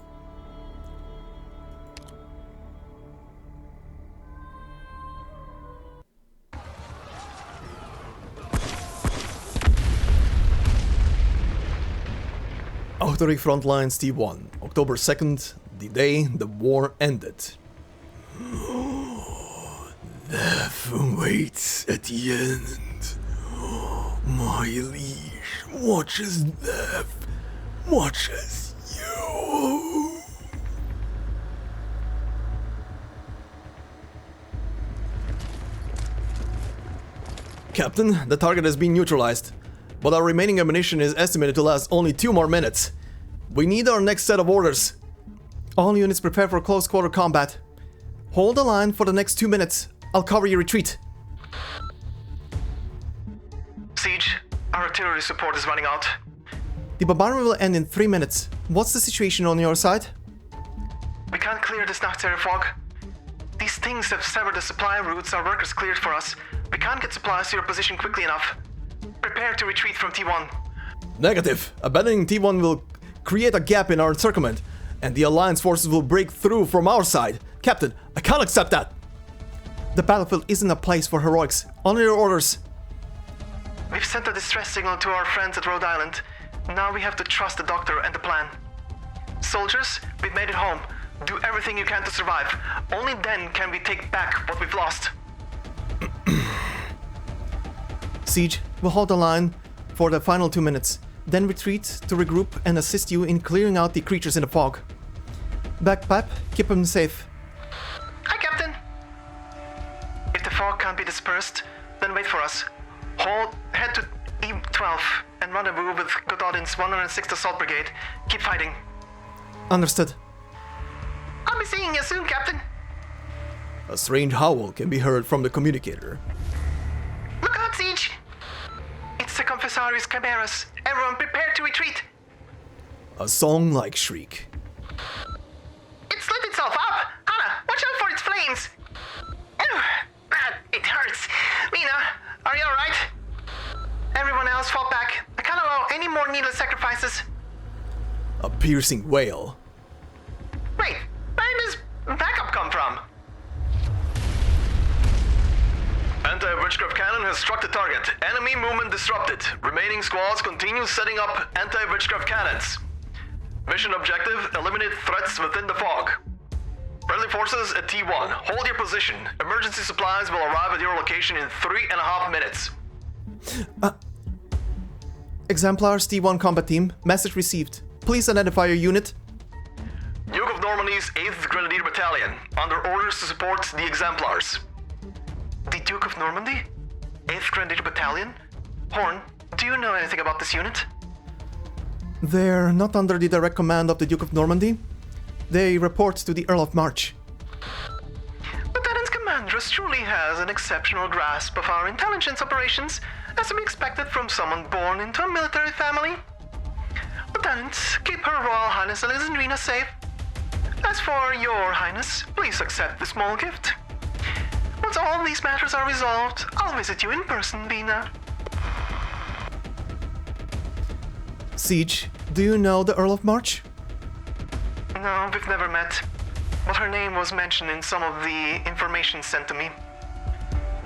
Authority Frontlines T1, October 2nd, the day the war ended. Death waits at the end. My liege watches death, watches you. Captain, the target has been neutralized, but our remaining ammunition is estimated to last only 2 more minutes. We need our next set of orders. All units prepare for close quarter combat. Hold the line for the next 2 minutes. I'll cover your retreat. Siege, our artillery support is running out. The bombardment will end in 3 minutes. What's the situation on your side? We can't clear this Nachtary fog. These things have severed the supply routes our workers cleared for us. We can't get supplies to your position quickly enough. Prepare to retreat from T1. Negative. Abandoning T1 will create a gap in our encirclement, and the Alliance forces will break through from our side. Captain, I can't accept that. The battlefield isn't a place for heroics. Honor your orders. We've sent a distress signal to our friends at Rhode Island. Now we have to trust the doctor and the plan. Soldiers, we've made it home. Do everything you can to survive. Only then can we take back what we've lost. Siege, we'll hold the line for the final 2 minutes, then retreat to regroup and assist you in clearing out the creatures in the fog. Backpipe, keep them safe. Hi, Captain. If the fog can't be dispersed, then wait for us. Head to E12 and rendezvous with Gododin's 106th Assault Brigade. Keep fighting. Understood. I'll be seeing you soon, Captain. A strange howl can be heard from the communicator. Look out, Siege! It's the Confessarius Chimeras. Everyone prepare to retreat. A song-like shriek. It's lit itself up! Anna, watch out for its flames! Ew, it hurts. Vina, are you alright? Everyone else fall back. I can't allow any more needless sacrifices. A piercing wail. Wait, where does backup come from? Anti-witchcraft cannon has struck the target. Enemy movement disrupted. Remaining squads continue setting up anti-witchcraft cannons. Mission objective, eliminate threats within the fog. Friendly forces at T1, hold your position. Emergency supplies will arrive at your location in 3.5 minutes. Exemplars T1 combat team, message received. Please identify your unit. Duke of Normandy's 8th Grenadier Battalion, under orders to support the Exemplars. The Duke of Normandy? 8th Grenadier Battalion? Horn, do you know anything about this unit? They're not under the direct command of the Duke of Normandy. They report to the Earl of March. Lieutenant Commandress truly has an exceptional grasp of our intelligence operations, as to be expected from someone born into a military family. Lieutenant, keep Her Royal Highness Alexandrina safe. As for your Highness, please accept this small gift. Once all these matters are resolved, I'll visit you in person, Vina. Siege, do you know the Earl of March? No, we've never met. But her name was mentioned in some of the information sent to me.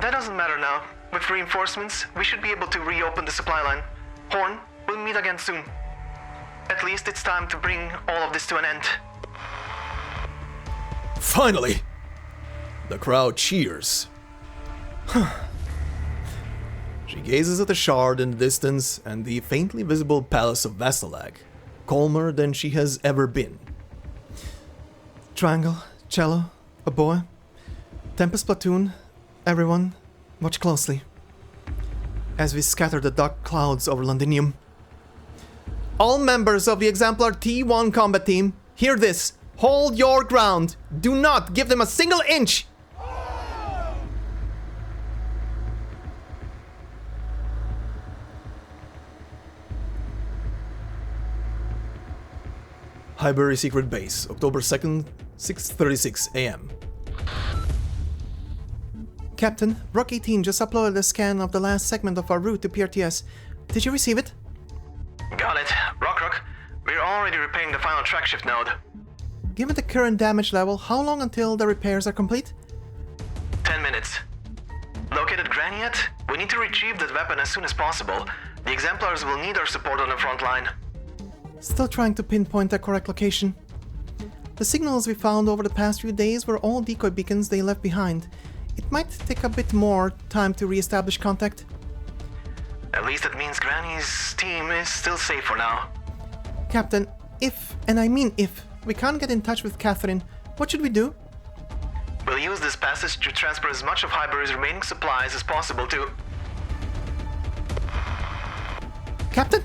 That doesn't matter now. With reinforcements, we should be able to reopen the supply line. Horn, we'll meet again soon. At least it's time to bring all of this to an end. Finally! The crowd cheers. She gazes at the shard in the distance and the faintly visible palace of Vastalag, calmer than she has ever been. Triangle, cello, oboe, Tempest platoon, everyone, watch closely. As we scatter the dark clouds over Londinium. All members of the Exemplar T1 combat team, hear this. Hold your ground. Do not give them a single inch. Highbury Secret Base, October 2nd, 6:36 a.m. Captain, Rock 18 just uploaded a scan of the last segment of our route to PRTS. Did you receive it? Got it. Rock, we're already repairing the final track shift node. Given the current damage level, how long until the repairs are complete? 10 minutes. Located Granny yet? We need to retrieve that weapon as soon as possible. The Exemplars will need our support on the front line. Still trying to pinpoint the correct location. The signals we found over the past few days were all decoy beacons they left behind. It might take a bit more time to re-establish contact. At least it means Granny's team is still safe for now. Captain, if, and I mean if, we can't get in touch with Catherine, what should we do? We'll use this passage to transfer as much of Highbury's remaining supplies as possible to... Captain?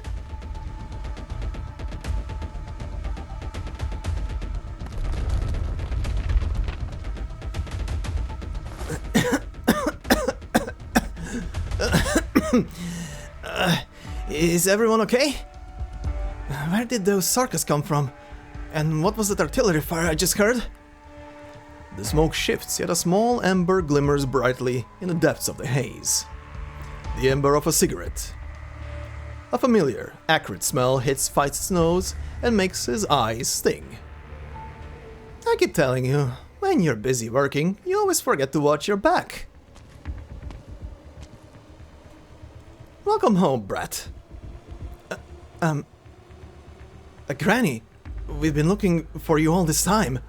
Is everyone okay? Where did those Sarkaz come from? And what was that artillery fire I just heard? The smoke shifts, yet a small ember glimmers brightly in the depths of the haze. The ember of a cigarette. A familiar, acrid smell hits Feist's nose and makes his eyes sting. I keep telling you, when you're busy working, you always forget to watch your back. Welcome home, brat. Granny, we've been looking for you all this time.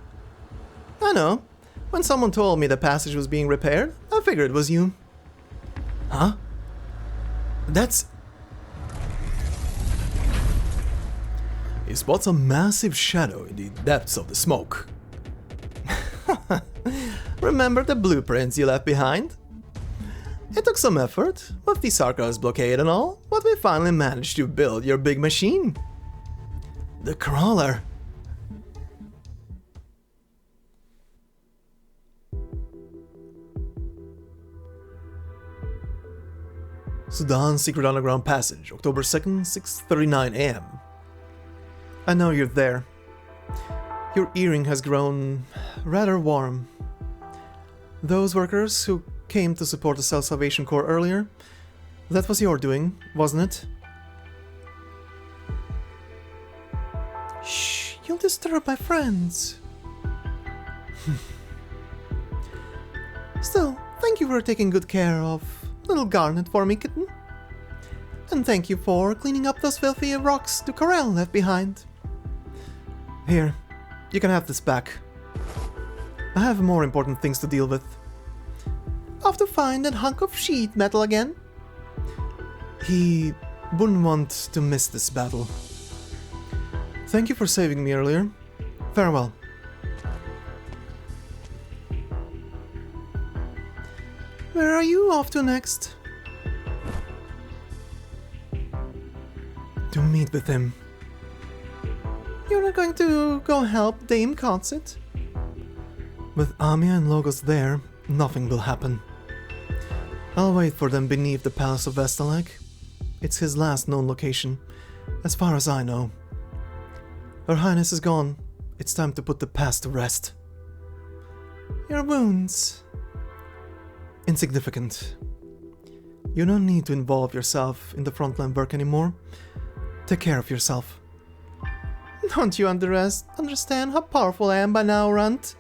I know. When someone told me the passage was being repaired, I figured it was you. Huh? That's... He spots a massive shadow in the depths of the smoke. Remember the blueprints you left behind? It took some effort, with the Sarkaz blockade and all, but we finally managed to build your big machine. The crawler. Sudan's secret underground passage, October 2nd, 6:39 AM. I know you're there. Your earring has grown rather warm. Those workers who came to support the Self-Salvation Corps earlier, that was your doing, wasn't it? Shh, you'll disturb my friends. Still, thank you for taking good care of little Garnet for me, kitten. And thank you for cleaning up those filthy rocks Ducarel left behind. Here, you can have this back. I have more important things to deal with. Off to find that hunk of sheet metal again? He wouldn't want to miss this battle. Thank you for saving me earlier. Farewell. Where are you off to next? To meet with him. You're not going to go help Dame Concert? With Amia and Logos there, nothing will happen. I'll wait for them beneath the Palace of Vestalag. It's his last known location, as far as I know. Her Highness is gone. It's time to put the past to rest. Your wounds. Insignificant. You don't need to involve yourself in the frontline work anymore. Take care of yourself. Don't you understand how powerful I am by now, Runt?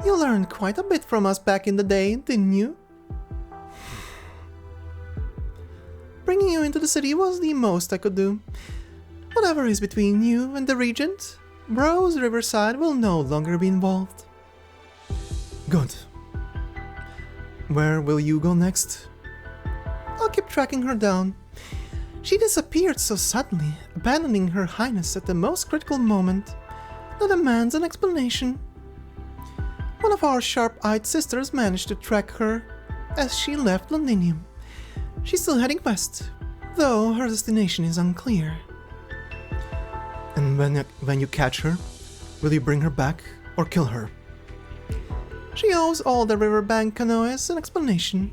You learned quite a bit from us back in the day, didn't you? Bringing you into the city was the most I could do. Whatever is between you and the Regent, Rose Riverside will no longer be involved. Good. Where will you go next? I'll keep tracking her down. She disappeared so suddenly, abandoning Her Highness at the most critical moment. That demands an explanation. One of our sharp-eyed sisters managed to track her as she left Londinium. She's still heading west, though her destination is unclear. And when you catch her, will you bring her back or kill her? She owes all the riverbank canoes an explanation.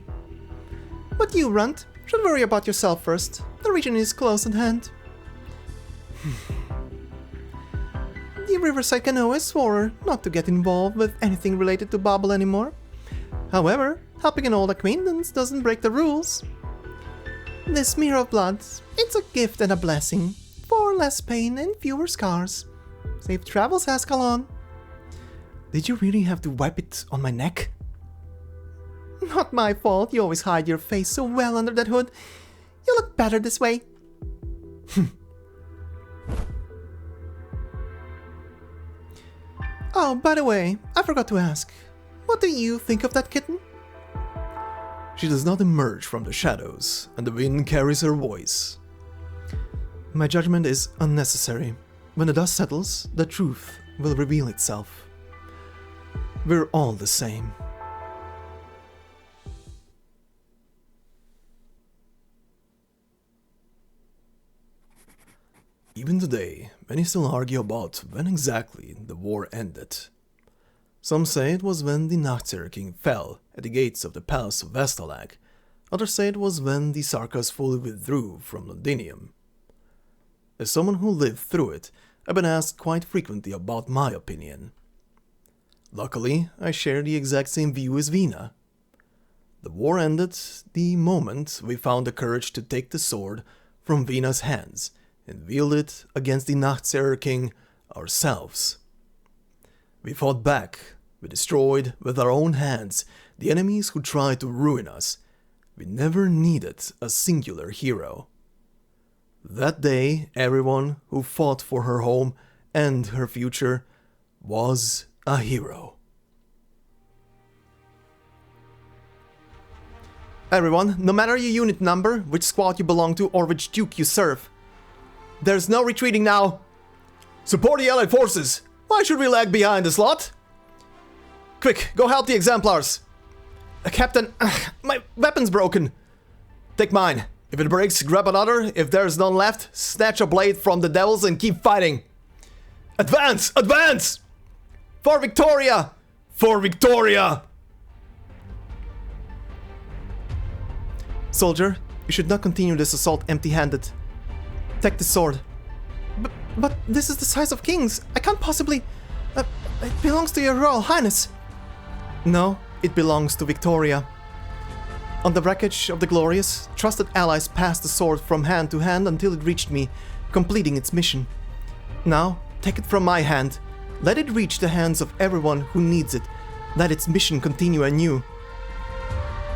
But you, Runt, should worry about yourself first. The region is close at hand. The Riverside canoes swore not to get involved with anything related to Bobble anymore. However, helping an old acquaintance doesn't break the rules. This smear of blood, it's a gift and a blessing. For less pain and fewer scars. Safe travels, Ascalon. Did you really have to wipe it on my neck? Not my fault, you always hide your face so well under that hood. You look better this way. Oh, by the way, I forgot to ask. What do you think of that kitten? She does not emerge from the shadows, and the wind carries her voice. My judgment is unnecessary. When the dust settles, the truth will reveal itself. We're all the same. Even today, many still argue about when exactly the war ended. Some say it was when the Nachtzer King fell at the gates of the Palace of Vestalag. Others say it was when the Sarkaz fully withdrew from Londinium. As someone who lived through it, I've been asked quite frequently about my opinion. Luckily, I share the exact same view as Vina. The war ended the moment we found the courage to take the sword from Vina's hands and wield it against the Nachtzer King ourselves. We fought back. We destroyed with our own hands the enemies who tried to ruin us. We never needed a singular hero. That day, everyone who fought for her home and her future was a hero. Everyone, no matter your unit number, which squad you belong to, or which duke you serve, there's no retreating now. Support the Allied forces! Why should we lag behind the slot? Quick, go help the exemplars! Captain, my weapon's broken. Take mine. If it breaks, grab another. If there's none left, snatch a blade from the devils and keep fighting. Advance! Advance! For Victoria! For Victoria! Soldier, you should not continue this assault empty-handed. Take the sword. But this is the size of kings. I can't possibly... it belongs to your Royal Highness. No, it belongs to Victoria. On the wreckage of the Glorious, trusted allies passed the sword from hand to hand until it reached me, completing its mission. Now, take it from my hand. Let it reach the hands of everyone who needs it. Let its mission continue anew.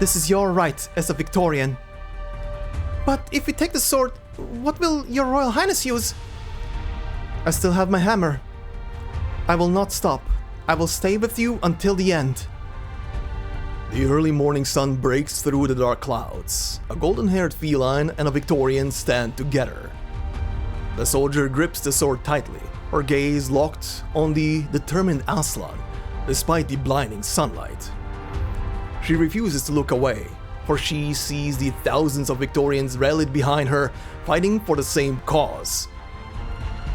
This is your right as a Victorian. But if we take the sword, what will your Royal Highness use? I still have my hammer. I will not stop. I will stay with you until the end. The early morning sun breaks through the dark clouds. A golden-haired feline and a Victorian stand together. The soldier grips the sword tightly, her gaze locked on the determined Aslan, despite the blinding sunlight. She refuses to look away, for she sees the thousands of Victorians rallied behind her, fighting for the same cause.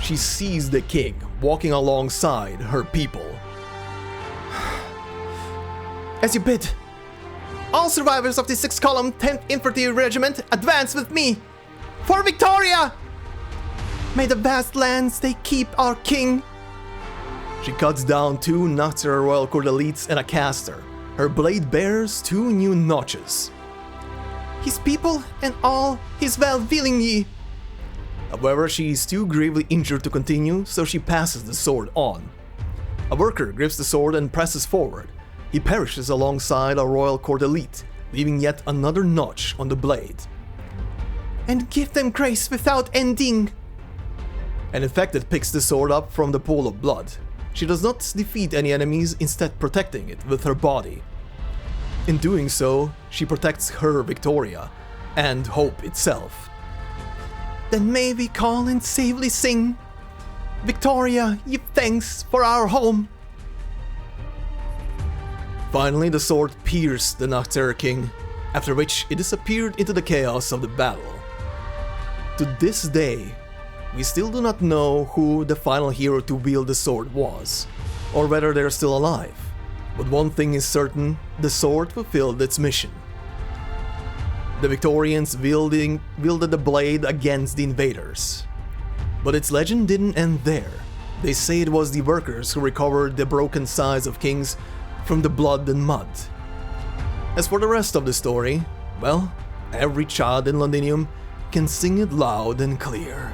She sees the king walking alongside her people. As you bid. All survivors of the 6th Column 10th Infantry Regiment advance with me! For Victoria! May the vast lands they keep our king! She cuts down 2 Naxxter Royal Court elites and a caster. Her blade bears 2 new notches. His people and all his well-feeling ye. However, she is too gravely injured to continue, so she passes the sword on. A worker grips the sword and presses forward. He perishes alongside a Royal Court elite, leaving yet another notch on the blade. And give them grace without ending. An infected picks the sword up from the pool of blood. She does not defeat any enemies, instead protecting it with her body. In doing so, she protects her Victoria, and hope itself. Then may we call and safely sing. Victoria, give thanks for our home. Finally, the sword pierced the Naxxter king, after which it disappeared into the chaos of the battle. To this day, we still do not know who the final hero to wield the sword was, or whether they are still alive. But one thing is certain, the sword fulfilled its mission. The Victorians wielded the blade against the invaders. But its legend didn't end there. They say it was the workers who recovered the broken sides of kings from the blood and mud. As for the rest of the story, well, every child in Londinium can sing it loud and clear.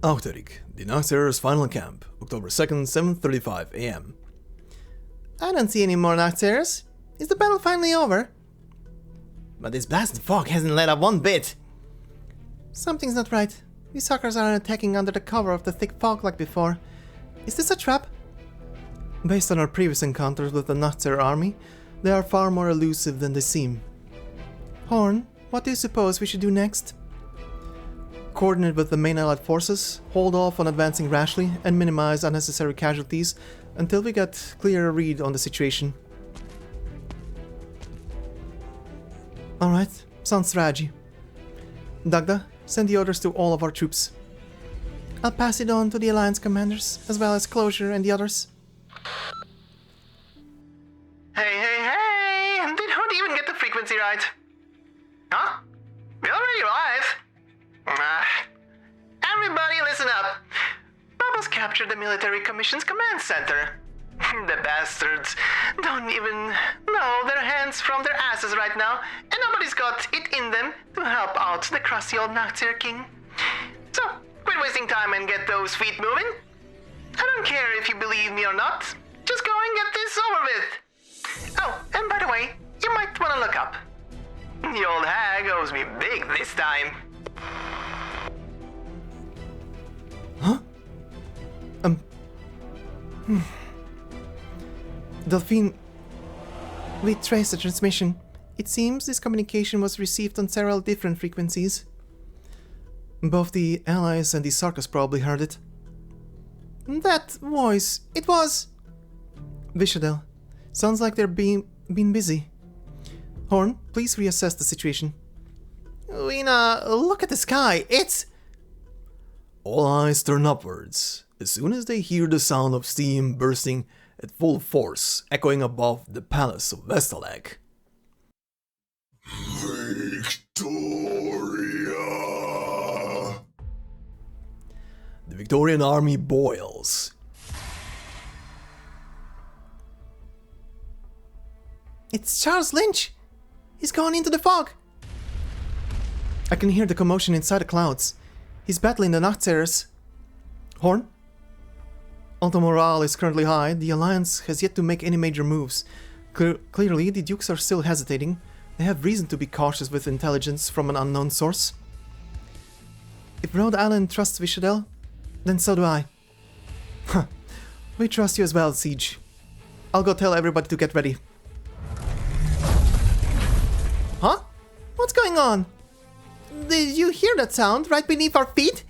Auchterich, the Naxxter's final camp, October 2nd, 7:35 AM. I don't see any more Naxxters. Is the battle finally over? But this blasted fog hasn't let up one bit. Something's not right. These Sarkaz aren't attacking under the cover of the thick fog like before. Is this a trap? Based on our previous encounters with the Naxxter army, they are far more elusive than they seem. Horn, what do you suppose we should do next? Coordinate with the main allied forces, hold off on advancing rashly, and minimize unnecessary casualties until we get clearer read on the situation. Alright, sounds strategy. Dagda, send the orders to all of our troops. I'll pass it on to the Alliance commanders, as well as Closure and the others. Hey, did Hood even get the frequency right? Huh? We're already live? Everybody listen up. Bubbles captured the military commission's command center. The bastards don't even know their hands from their asses right now, and nobody's got it in them to help out the crusty old Naxxter king. So, quit wasting time and get those feet moving. I don't care if you believe me or not. Just go and get this over with. Oh, and by the way, you might want to look up. The old hag owes me big this time. Huh? Delphine, we traced the transmission. It seems this communication was received on several different frequencies. Both the Allies and the Sarkaz probably heard it. That voice, it was... Vishadel, sounds like they're been busy. Horn, please reassess the situation. Vina, look at the sky, it's... All eyes turn upwards as soon as they hear the sound of steam bursting at full force, echoing above the palace of Vestalag. Victoria! The Victorian army boils. It's Charles Lynch! He's gone into the fog! I can hear the commotion inside the clouds. He's battling the Nazareth. Horn? Although morale is currently high, the Alliance has yet to make any major moves. Clearly, the Dukes are still hesitating. They have reason to be cautious with intelligence from an unknown source. If Rhode Island trusts Vishadel, then so do I. Huh. We trust you as well, Siege. I'll go tell everybody to get ready. Huh? What's going on? Did you hear that sound right beneath our feet?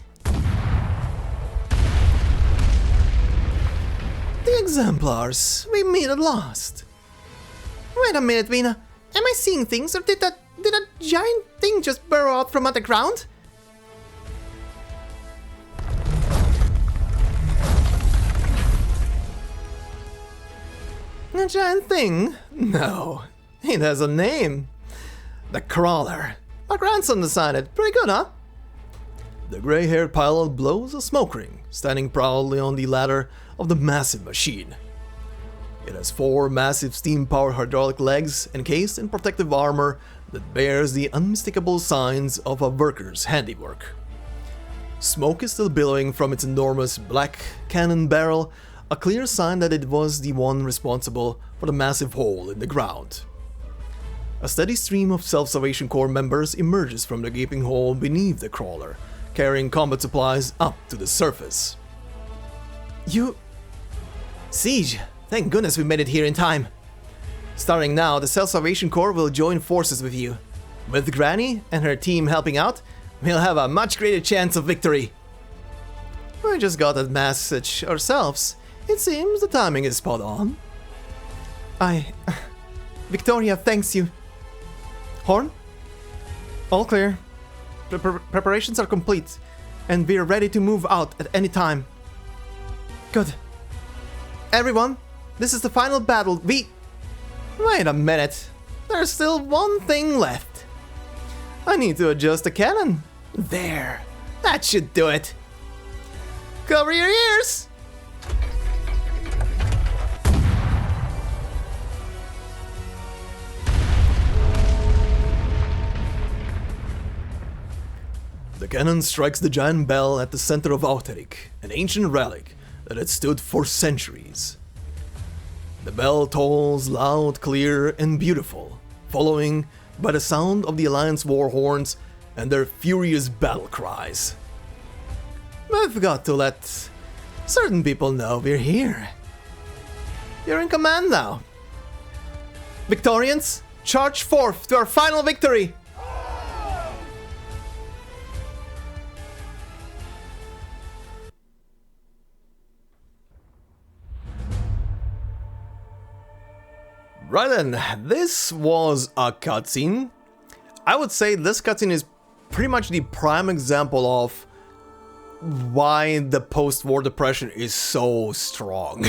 The Exemplars, we meet at last. Wait a minute, Vina. Am I seeing things, or did that giant thing just burrow out from underground? A giant thing? No, it has a name. The Crawler. Our grandson decided. Pretty good, huh? The grey-haired pilot blows a smoke ring, standing proudly on the ladder of the massive machine. It has 4 massive steam-powered hydraulic legs encased in protective armor that bears the unmistakable signs of a worker's handiwork. Smoke is still billowing from its enormous black cannon barrel, a clear sign that it was the one responsible for the massive hole in the ground. A steady stream of Self-Salvation Corps members emerges from the gaping hole beneath the crawler, carrying combat supplies up to the surface. Siege, thank goodness we made it here in time. Starting now, the Self-Salvation Corps will join forces with you. With Granny and her team helping out, we'll have a much greater chance of victory. We just got that message ourselves. It seems the timing is spot on. Victoria thanks you. Horn? All clear. Preparations are complete, and we're ready to move out at any time. Good. Everyone, this is the final battle. Wait a minute. There's still one thing left. I need to adjust the cannon. There. That should do it. Cover your ears! The cannon strikes the giant bell at the center of Auteric, an ancient relic that had stood for centuries. The bell tolls loud, clear, and beautiful, following by the sound of the Alliance war horns and their furious battle cries. We've got to let certain people know we're here. You're in command now. Victorians, charge forth to our final victory! Right then, this was a cutscene. I would say this cutscene is pretty much the prime example of why the post-war depression is so strong.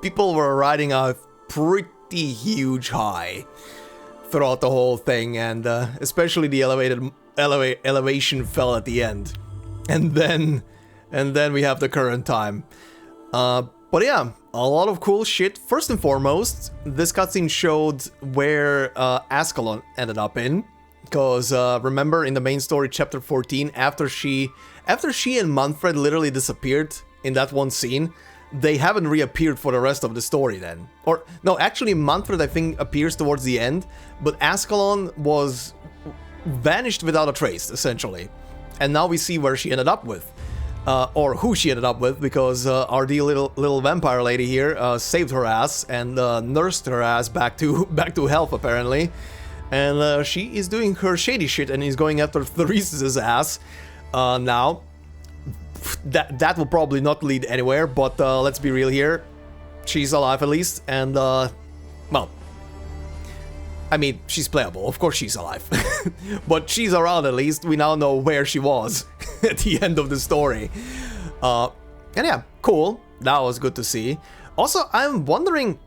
People were riding a pretty huge high throughout the whole thing, and especially the elevation fell at the end. And then we have the current time. But yeah, a lot of cool shit. First and foremost, this cutscene showed where Ascalon ended up in. Because remember in the main story, chapter 14, after she and Manfred literally disappeared in that one scene, they haven't reappeared for the rest of the story then. Or, no, actually Manfred I think appears towards the end, but Ascalon was vanished without a trace, essentially. And now we see where she ended up with. or who she ended up with, because our dear little vampire lady here saved her ass and nursed her ass back to health apparently, and she is doing her shady shit and is going after Therese's ass now. That will probably not lead anywhere, but let's be real here, she's alive at least, and well, I mean, she's playable, of course she's alive, but she's around at least. We now know where she was at the end of the story. And yeah, cool, that was good to see. Also, I'm wondering,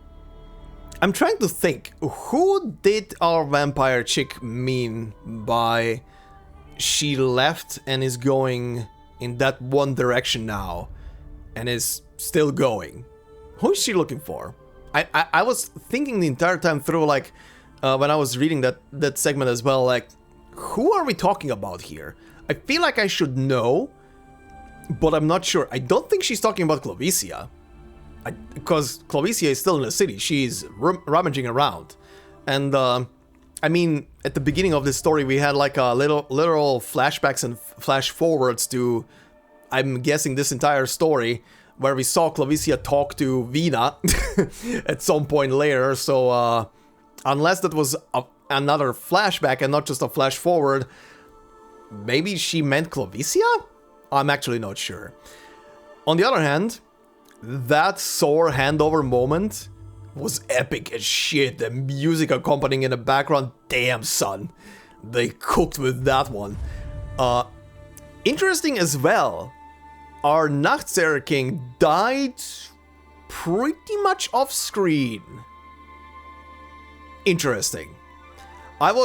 I'm trying to think, who did our vampire chick mean by she left and is going in that one direction now, and is still going? Who is she looking for? I was thinking the entire time through, like, when I was reading that segment as well, like, who are we talking about here? I feel like I should know, but I'm not sure. I don't think she's talking about Clovicia, because Clovicia is still in the city. She's rummaging around, and I mean, at the beginning of this story, we had like a literal flashbacks and flash forwards to, I'm guessing, this entire story, where we saw Clovicia talk to Vina at some point later. So unless that was another flashback and not just a flash forward, maybe she meant Clovicia? I'm actually not sure. On the other hand, that sword handover moment was epic as shit. The music accompanying in the background, damn son, they cooked with that one. Interesting as well, our Nachtseher King died pretty much off screen. Interesting. I'm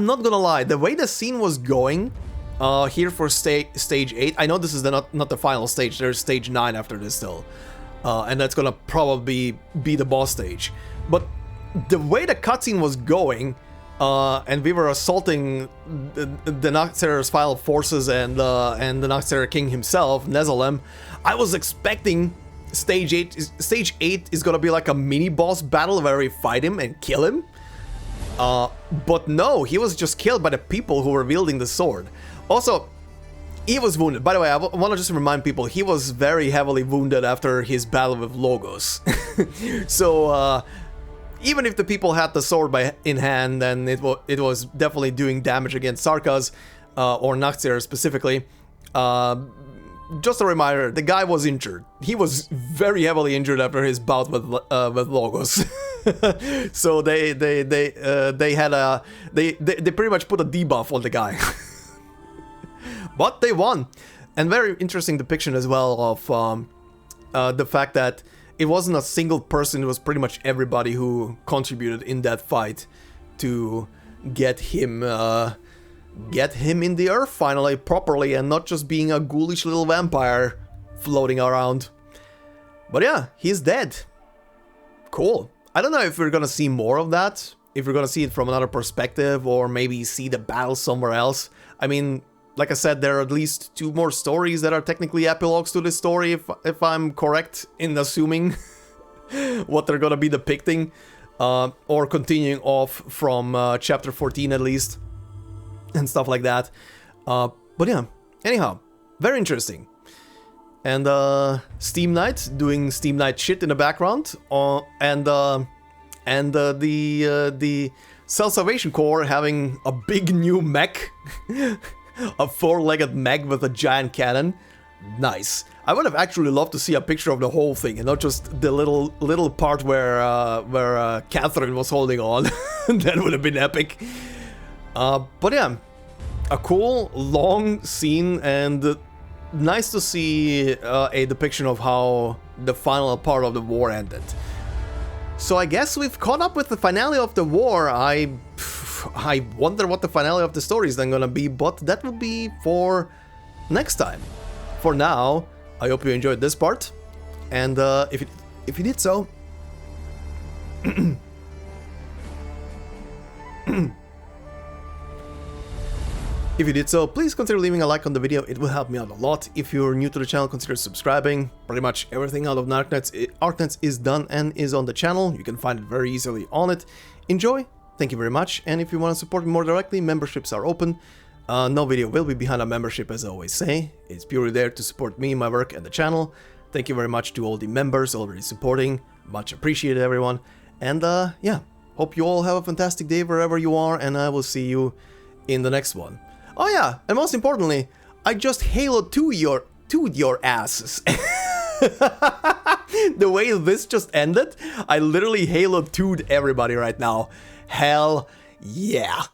not gonna lie, the way the scene was going here for stage 8, I know this is not the final stage, there's stage 9 after this still, and that's gonna probably be the boss stage, but the way the cutscene was going, and we were assaulting the Nachtseher's final forces and the Nachtseher King himself, Nezalem, I was expecting stage 8 is gonna be like a mini boss battle where we fight him and kill him. But no, he was just killed by the people who were wielding the sword. Also, he was wounded. By the way, I want to just remind people, he was very heavily wounded after his battle with Logos. So, even if the people had the sword in hand, then it was definitely doing damage against Sarkaz, or Nachtseher specifically. Just a reminder, the guy was injured. He was very heavily injured after his bout with Logos. So they pretty much put a debuff on the guy. But they won. And very interesting depiction as well of the fact that it wasn't a single person, it was pretty much everybody who contributed in that fight to get him in the earth finally, properly, and not just being a ghoulish little vampire floating around. But yeah, he's dead. Cool. I don't know if we're gonna see more of that, if we're gonna see it from another perspective, or maybe see the battle somewhere else. I mean, like I said, there are at least 2 more stories that are technically epilogues to this story, if I'm correct in assuming what they're gonna be depicting, or continuing off from chapter 14 at least, and stuff like that. But yeah, anyhow, very interesting. And Steam Knight doing Steam Knight shit in the background, and the Self-Salvation Corps having a big new mech, a 4-legged mech with a giant cannon. Nice. I would have actually loved to see a picture of the whole thing, and not just the little part where Catherine was holding on. That would have been epic. But yeah, a cool long scene, and nice to see a depiction of how the final part of the war ended. So I guess we've caught up with the finale of the war. I wonder what the finale of the story is then gonna be, but that will be for next time. For now, I hope you enjoyed this part, and if you did so, if you did so, please consider leaving a like on the video, it will help me out a lot. If you're new to the channel, consider subscribing. Pretty much everything out of Arknights is done and is on the channel. You can find it very easily on it. Enjoy, thank you very much, and if you want to support me more directly, memberships are open. No video will be behind a membership, as I always say. It's purely there to support me, my work, and the channel. Thank you very much to all the members already supporting. Much appreciated, everyone. And yeah, hope you all have a fantastic day wherever you are, and I will see you in the next one. Oh yeah, and most importantly, I just Halo 2'd your asses. The way this just ended, I literally Halo 2'd everybody right now. Hell yeah.